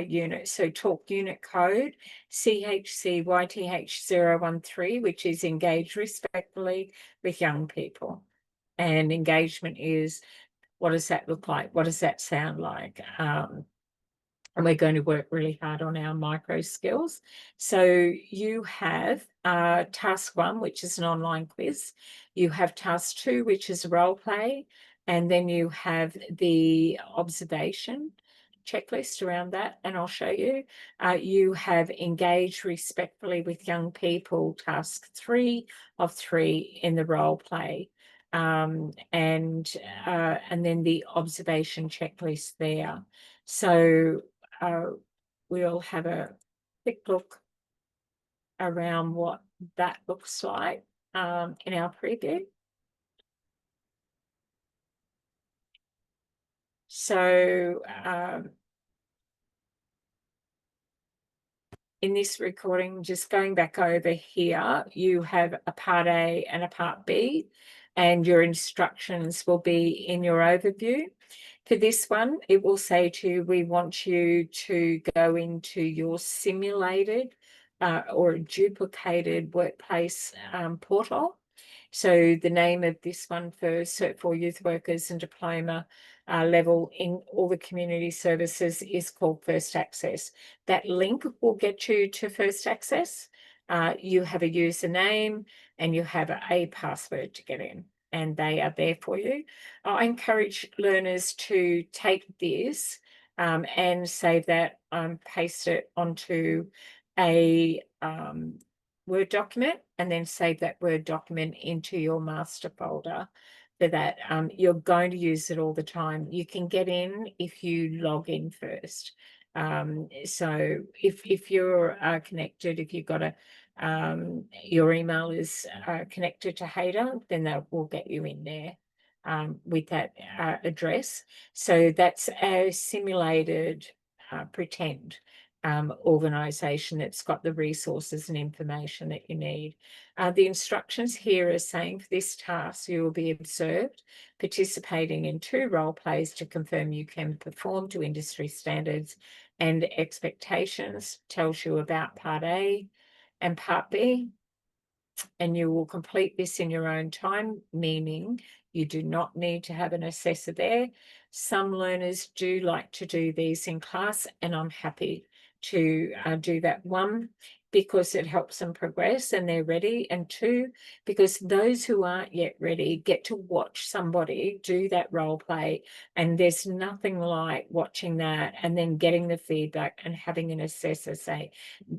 unit. So talk unit code CHCYTH013, which is engage respectfully with young people. And engagement is, what does that look like? What does that sound like? And we're going to work really hard on our micro skills. So you have task 1, which is an online quiz. You have task 2, which is a role play. And then you have the observation checklist around that, and I'll show you. You have engage respectfully with young people, task 3 of 3 in the role play. And then the observation checklist there. So we'll have a quick look around what that looks like in our preview. So in this recording, just going back over here, you have a part A and a part B, and your instructions will be in your overview. For this one, it will say to you, we want you to go into your simulated or duplicated workplace portal. So the name of this one for Cert for youth workers and diploma level in all the community services is called First Access. That link will get you to First Access. You have a username and you have a password to get in, and they are there for you. I encourage learners to take this and save that, paste it onto a Word document, and then save that Word document into your master folder for that. You're going to use it all the time. You can get in if you log in first. So if you're connected, if you've got a your email is connected to Hader, then that will get you in there with that address. So that's a simulated pretend organisation that's got the resources and information that you need. The instructions here are saying for this task, you will be observed participating in 2 role plays to confirm you can perform to industry standards and expectations. Tells you about part A and part B, and you will complete this in your own time, meaning you do not need to have an assessor there. Some learners do like to do these in class, and I'm happy to do that. 1, because it helps them progress and they're ready, and 2, because those who aren't yet ready get to watch somebody do that role play, and there's nothing like watching that and then getting the feedback and having an assessor say,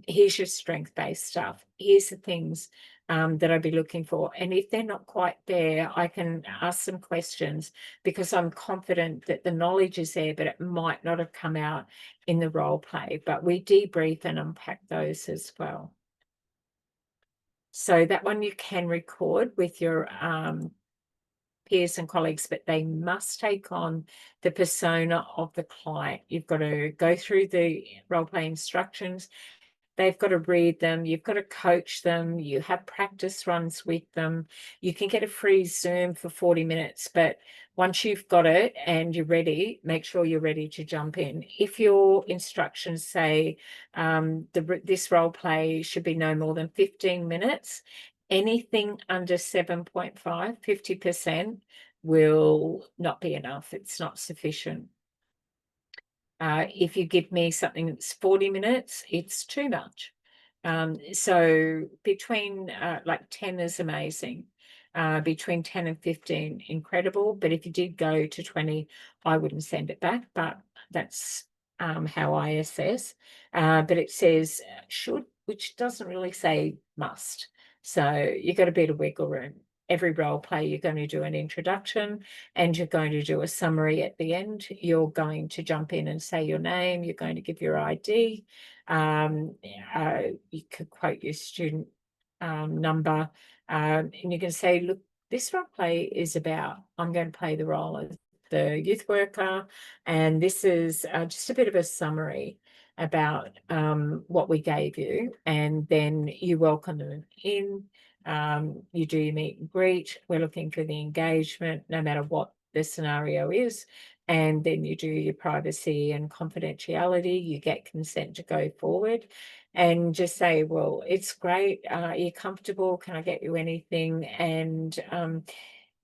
here's your strength-based stuff, here's the things that I'd be looking for. And if they're not quite there, I can ask some questions because I'm confident that the knowledge is there, but it might not have come out in the role play. But we debrief and unpack those as well. So that one you can record with your peers and colleagues, but they must take on the persona of the client. You've got to go through the role play instructions. They've got to read them. You've got to coach them. You have practice runs with them. You can get a free Zoom for 40 minutes, but once you've got it and you're ready, make sure you're ready to jump in. If your instructions say this role play should be no more than 15 minutes, anything under 7.5, 50% will not be enough. It's not sufficient. If you give me something that's 40 minutes, it's too much. So between like 10 is amazing. Between 10 and 15, incredible. But if you did go to 20, I wouldn't send it back. But that's how I assess. But it says should, which doesn't really say must. So you've got a bit of wiggle room. Every role play, you're going to do an introduction and you're going to do a summary at the end. You're going to jump in and say your name. You're going to give your ID. You could quote your student number, and you can say, look, this role play is about, I'm going to play the role of the youth worker, and this is just a bit of a summary about what we gave you, and then you welcome them in. You do your meet and greet. We're looking for the engagement, no matter what the scenario is. And then you do your privacy and confidentiality. You get consent to go forward and just say, well, it's great. Are you comfortable? Can I get you anything? And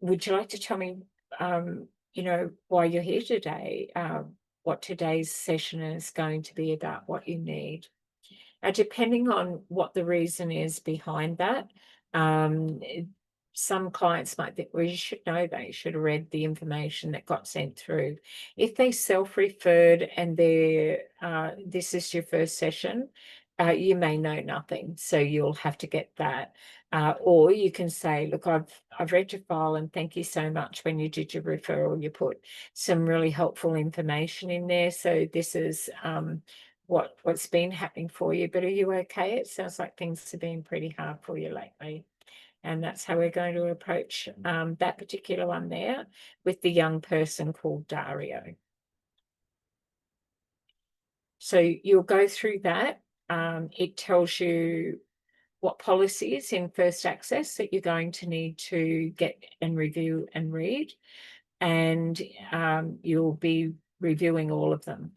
would you like to tell me, why you're here today? What today's session is going to be about, what you need. Depending on what the reason is behind that, some clients might think, well, you should know that. You should have read the information that got sent through. If they self-referred and this is your first session, you may know nothing, so you'll have to get that. Or you can say, look, I've read your file and thank you so much. When you did your referral, you put some really helpful information in there. So this is what's been happening for you, but are you okay? It sounds like things have been pretty hard for you lately. And that's how we're going to approach that particular one there with the young person called Dario. So you'll go through that. It tells you what policies in first access that you're going to need to get and review and read. And you'll be reviewing all of them.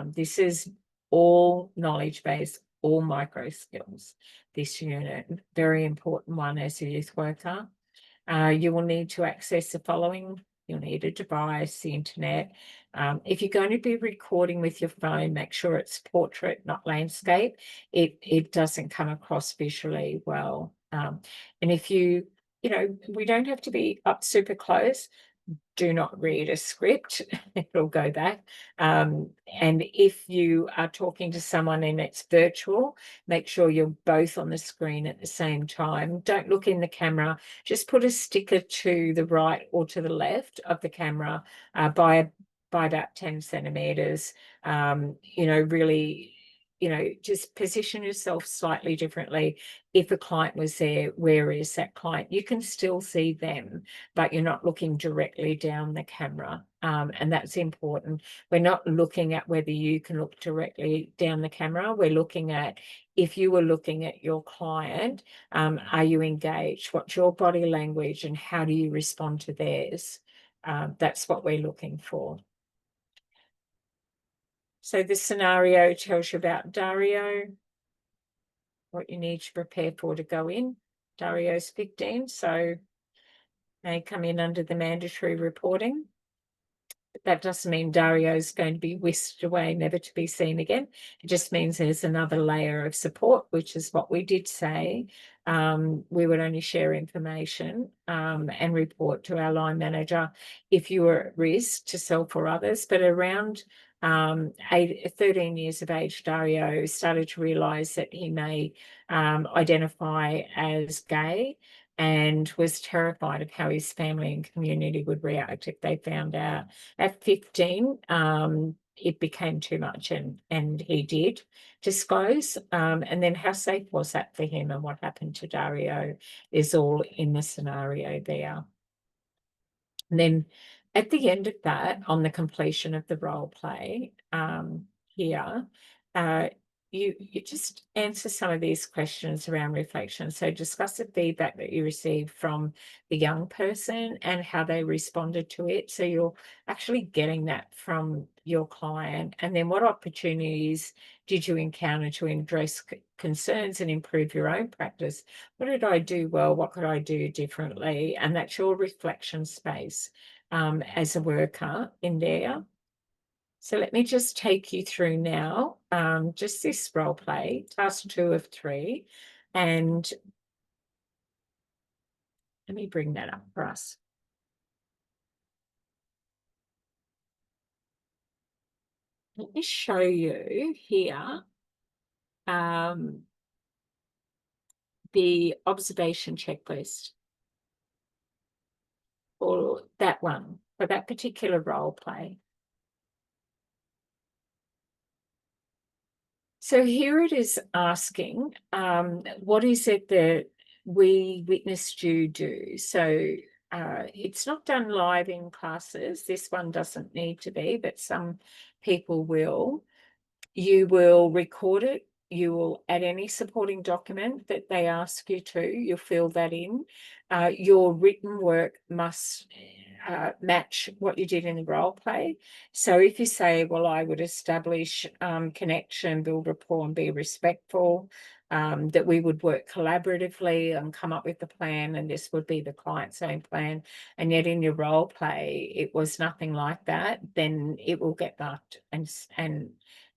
This is all knowledge-based, all micro skills. This unit, very important one as a youth worker. You will need to access the following. You'll need a device, the internet. If you're going to be recording with your phone, make sure it's portrait, not landscape. It doesn't come across visually well. And if we don't have to be up super close. Do not read a script. It'll go back. And if you are talking to someone and it's virtual, make sure you're both on the screen at the same time. Don't look in the camera. Just put a sticker to the right or to the left of the camera by about 10 centimeters. Really, just position yourself slightly differently. If a client was there, where is that client? You can still see them, but you're not looking directly down the camera. And that's important. We're not looking at whether you can look directly down the camera. We're looking at, if you were looking at your client, are you engaged? What's your body language and how do you respond to theirs? That's what we're looking for. So this scenario tells you about Dario, what you need to prepare for to go in. Dario's 15, so they come in under the mandatory reporting. But that doesn't mean Dario's going to be whisked away, never to be seen again. It just means there's another layer of support, which is what we did say. We would only share information and report to our line manager if you were at risk to self or others. But around 13 years of age, Dario started to realise that he may identify as gay and was terrified of how his family and community would react if they found out. At 15, it became too much and he did disclose. And then how safe was that for him and what happened to Dario is all in the scenario there. And then at the end of that, on the completion of the role play here, you just answer some of these questions around reflection. So discuss the feedback that you received from the young person and how they responded to it. So you're actually getting that from your client. And then what opportunities did you encounter to address concerns and improve your own practice? What did I do well? What could I do differently? And that's your reflection space as a worker in there. So let me just take you through now, just this role play, task 2 of 3, and let me bring that up for us. Let me show you here the observation checklist for that one, for that particular role play. So here it is asking, what is it that we witnessed you do? So it's not done live in classes. This one doesn't need to be, but some people will. You will record it. You will add any supporting document that they ask you to. You'll fill that in. Your written work must match what you did in the role play. So if you say, well, I would establish connection, build rapport, and be respectful, that we would work collaboratively and come up with the plan, and this would be the client's own plan, and yet in your role play it was nothing like that, then it will get marked and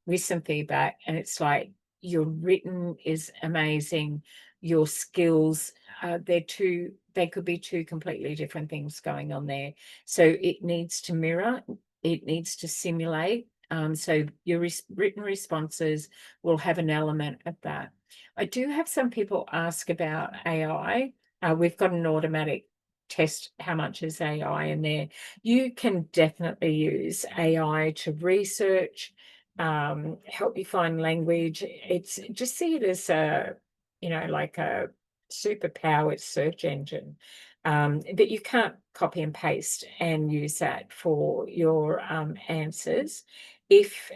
with some feedback. And it's like, your written is amazing, your skills, they could be two completely different things going on there. So it needs to mirror, it needs to simulate. So your written responses will have an element of that. I do have some people ask about AI. We've got an automatic test, how much is AI in there. You can definitely use AI to research, help you find language. It's just see it as a, like a superpowered search engine. But you can't copy and paste and use that for your answers. If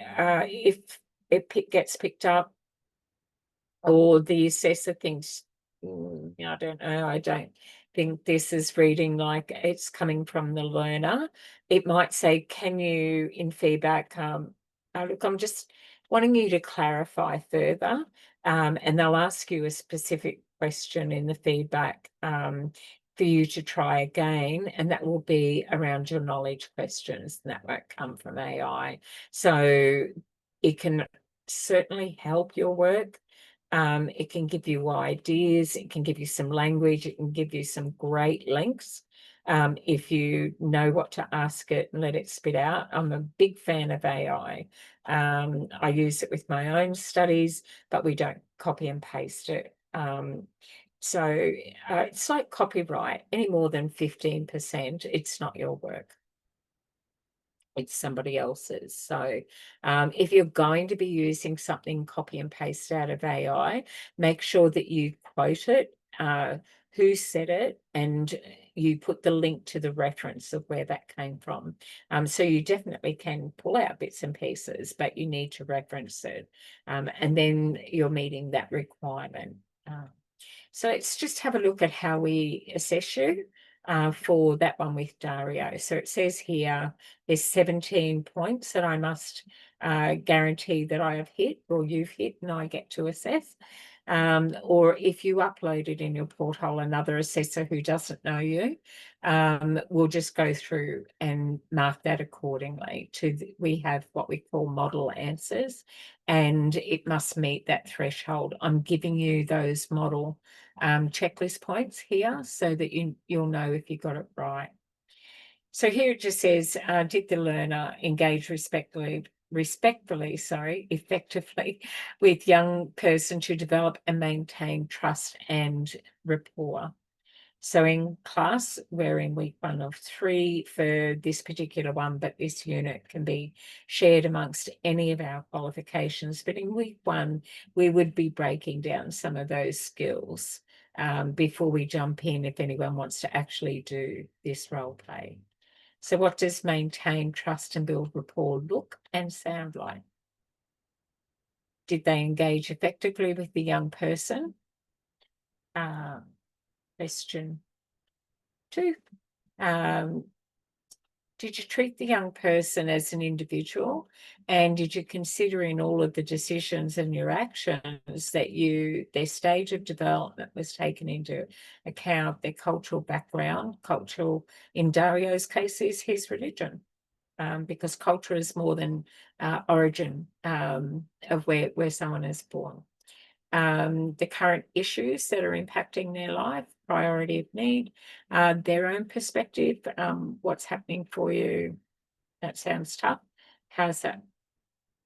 it gets picked up, or the assessor thinks, I don't know, I don't think this is reading like it's coming from the learner, it might say, can you, in feedback, look, I'm just wanting you to clarify further, and they'll ask you a specific question in the feedback for you to try again, and that will be around your knowledge questions, and that won't come from AI. So it can certainly help your work. It can give you ideas, it can give you some language, it can give you some great links, if you know what to ask it and let it spit out. I'm a big fan of AI. I use it with my own studies, but we don't copy and paste it. So it's like copyright, any more than 15%, it's not your work, it's somebody else's. So if you're going to be using something copy and paste out of AI, make sure that you quote it, who said it, and you put the link to the reference of where that came from. So you definitely can pull out bits and pieces, but you need to reference it, and then you're meeting that requirement. So let's just have a look at how we assess you for that one with Dario. So it says here there's 17 points that I must guarantee that I have hit, or you've hit, and I get to assess. Or if you upload it in your portal, another assessor who doesn't know you will just go through and mark that accordingly. We have what we call model answers, and it must meet that threshold. I'm giving you those model checklist points here so that you'll know if you got it right. So here it just says, did the learner engage effectively with young person to develop and maintain trust and rapport? So in class, we're in week 1 of 3 for this particular one, but this unit can be shared amongst any of our qualifications. But in week 1, we would be breaking down some of those skills before we jump in, if anyone wants to actually do this role play. So what does maintain trust and build rapport look and sound like? Did they engage effectively with the young person? Question 2. Did you treat the young person as an individual, and did you consider in all of the decisions and your actions that their stage of development was taken into account, their cultural background, in Dario's case is his religion. because culture is more than origin of where someone is born. The current issues that are impacting their life, priority of need, their own perspective, what's happening for you. That sounds tough. How's that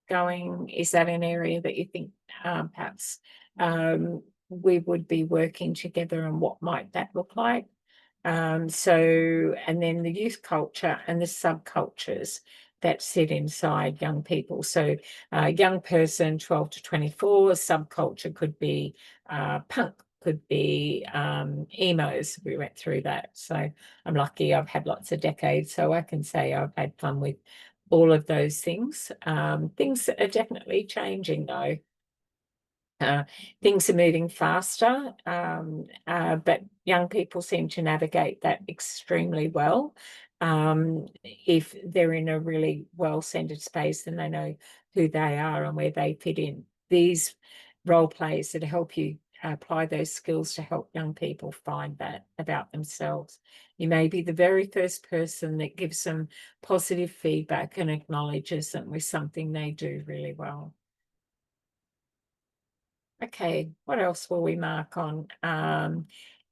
going? Is that an area that you think perhaps we would be working together, and what might that look like? And then the youth culture and the subcultures that sit inside young people. So young person, 12 to 24, subculture could be punk, could be emos. We went through that. So I'm lucky I've had lots of decades, so I can say I've had fun with all of those things. Things are definitely changing though. Things are moving faster, but young people seem to navigate that extremely well. If they're in a really well-centered space and they know who they are and where they fit in. These role plays that help you apply those skills to help young people find that about themselves. You may be the very first person that gives them positive feedback and acknowledges them with something they do really well. Okay, what else will we mark on?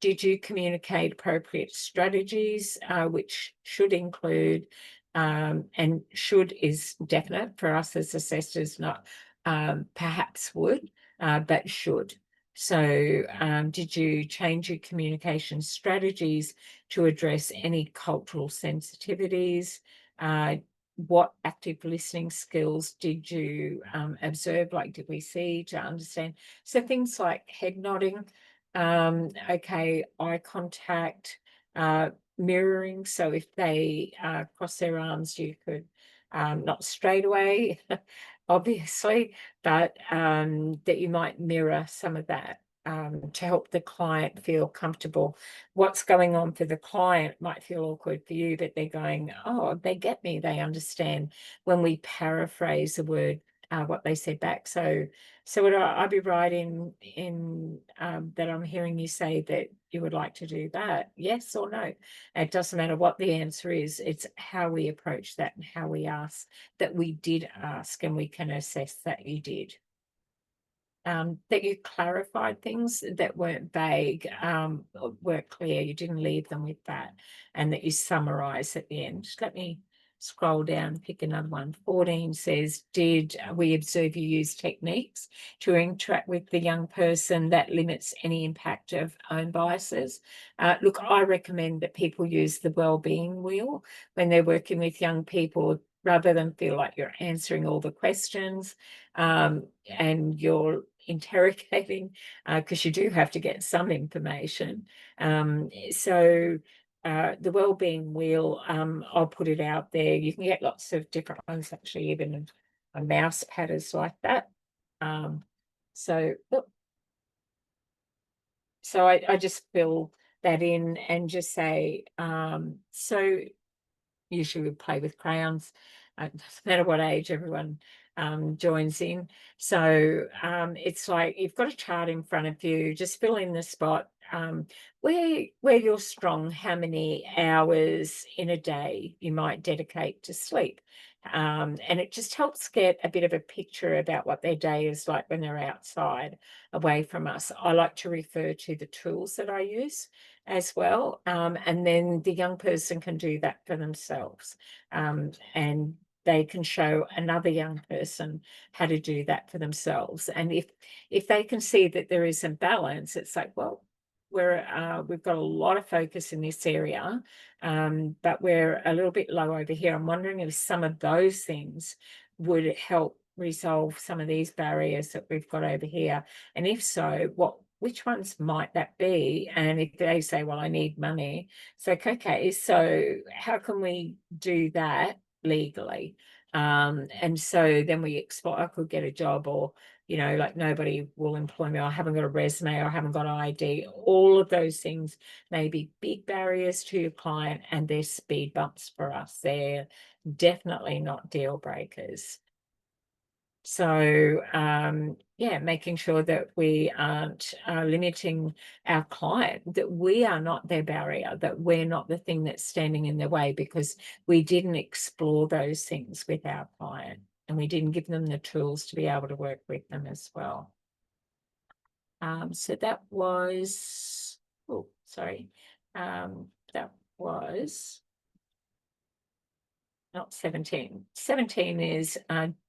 Did you communicate appropriate strategies, which should include, and should is definite for us as assessors, not perhaps would, but should. So did you change your communication strategies to address any cultural sensitivities? What active listening skills did you observe? Like, did we see to understand? So things like head nodding, okay, eye contact, mirroring. So if they cross their arms, you could not straight away, obviously, but that you might mirror some of that to help the client feel comfortable. What's going on for the client might feel awkward for you, but they're going, oh, they get me, they understand when we paraphrase the word, what they said back. So would I be right in that I'm hearing you say that you would like to do that? Yes or no? It doesn't matter what the answer is. It's how we approach that and how we ask that we did ask, and we can assess that you did. That you clarified things that weren't vague, or weren't clear. You didn't leave them with that, and that you summarise at the end. Just let me scroll down and pick another one. 14 says, did we observe you use techniques to interact with the young person that limits any impact of own biases? Look, I recommend that people use the wellbeing wheel when they're working with young people, rather than feel like you're answering all the questions and you're interrogating, because you do have to get some information. So the wellbeing wheel, I'll put it out there. You can get lots of different ones, actually, even a mouse pad is like that. So I just fill that in and just say, so usually we play with crayons. It doesn't matter what age everyone joins in. So it's like you've got a chart in front of you, just fill in the spot where you're strong, how many hours in a day you might dedicate to sleep. And it just helps get a bit of a picture about what their day is like when they're outside, away from us. I like to refer to the tools that I use as well. And then the young person can do that for themselves. And they can show another young person how to do that for themselves. And if they can see that there is a balance, it's like, well, we've got a lot of focus in this area, but we're a little bit low over here. I'm wondering if some of those things would help resolve some of these barriers that we've got over here. And if so, which ones might that be? And if they say, well, I need money, it's like, okay, so how can we do that legally? And so then we explore, I could get a job, or, like nobody will employ me, or I haven't got a resume, or I haven't got an ID. All of those things may be big barriers to your client, and they're speed bumps for us. They're definitely not deal breakers. So, yeah, making sure that we aren't limiting our client, that we are not their barrier, that we're not the thing that's standing in their way, because we didn't explore those things with our client and we didn't give them the tools to be able to work with them as well. So that was, oh, sorry, that was not 17. 17 is,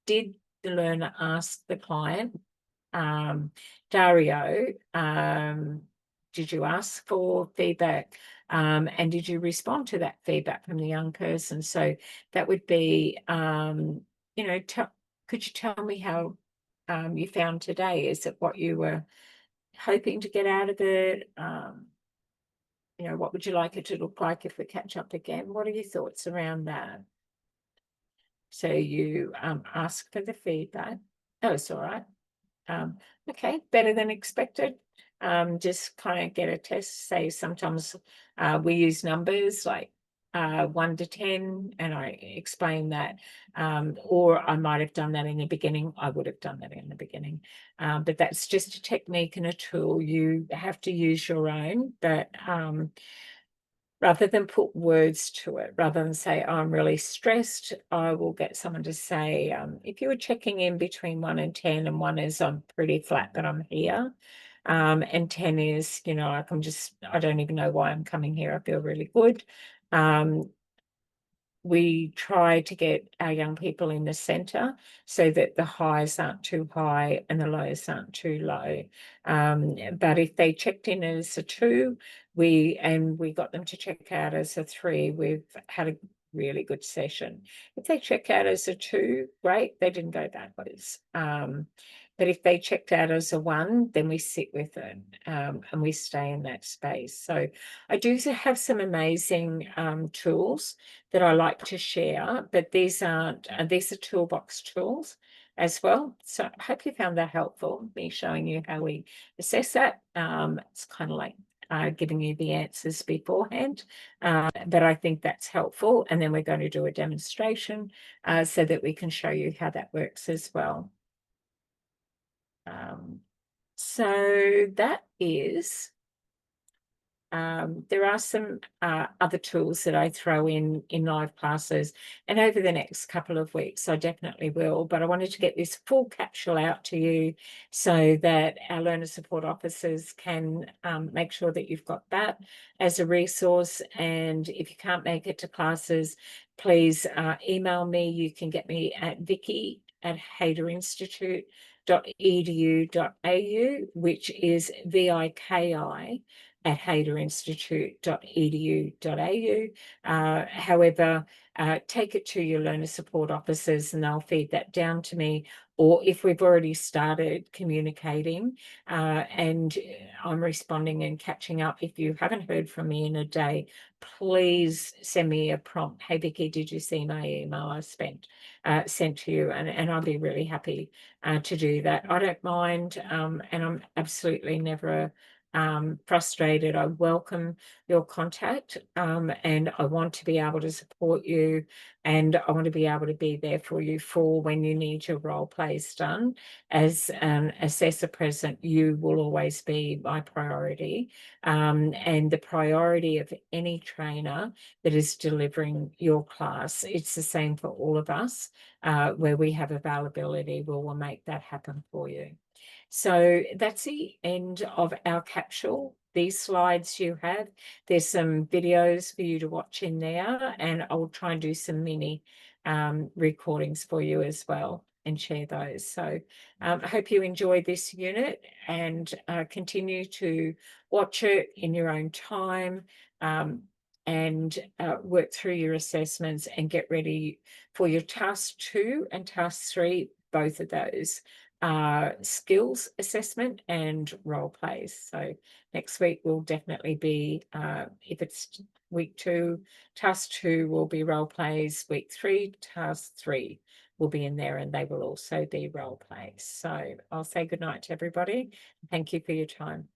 did the learner ask the client, Dario, did you ask for feedback? And did you respond to that feedback from the young person? So that would be, you know, could you tell me how you found today? Is it what you were hoping to get out of it? You know, what would you like it to look like if we catch up again? What are your thoughts around that? So you ask for the feedback. Oh, it's all right. Okay, better than expected. Just kind of get a test. Say sometimes we use numbers like 1 to 10, and I explain that. Or I might have done that in the beginning. I would have done that in the beginning. But that's just a technique and a tool. You have to use your own, but rather than put words to it, rather than say, oh, I'm really stressed, I will get someone to say, if you were checking in between 1 and 10, and 1 is I'm pretty flat, but I'm here. And 10 is, you know, like I don't even know why I'm coming here. I feel really good. We try to get our young people in the center so that the highs aren't too high and the lows aren't too low. But if they checked in as a 2, we got them to check out as a 3, we've had a really good session. If they check out as a 2, great, they didn't go backwards. But if they checked out as a 1, then we sit with it and we stay in that space. So I do have some amazing tools that I like to share, but these are toolbox tools as well. So I hope you found that helpful, me showing you how we assess that. It's kind of like giving you the answers beforehand, but I think that's helpful. And then we're going to do a demonstration so that we can show you how that works as well. So that is, there are some other tools that I throw in live classes, and over the next couple of weeks I definitely will, but I wanted to get this full capsule out to you so that our learner support officers can make sure that you've got that as a resource. And if you can't make it to classes, please email me. You can get me at vicky@hayderinstitute.edu.au, which is viki@hayderinstitute.edu.au. However, take it to your learner support officers and they'll feed that down to me. Or if we've already started communicating and I'm responding and catching up, if you haven't heard from me in a day, please send me a prompt. Hey, Vicky, did you see my email I sent to you? And I'll be really happy to do that. I don't mind, and I'm absolutely never frustrated. I welcome your contact, and I want to be able to support you, and I want to be able to be there for you for when you need your role plays done. As an assessor present, you will always be my priority, and the priority of any trainer that is delivering your class. It's the same for all of us. Where we have availability, we will make that happen for you. So that's the end of our capsule. These slides you have, there's some videos for you to watch in there, and I'll try and do some mini recordings for you as well and share those. So I hope you enjoy this unit and continue to watch it in your own time, and work through your assessments and get ready for your task 2 and task 3, both of those. Skills assessment and role plays. So next week will definitely be, if it's week 2, task 2 will be role plays. Week 3, task 3 will be in there, and they will also be role plays. So I'll say good night to everybody. Thank you for your time.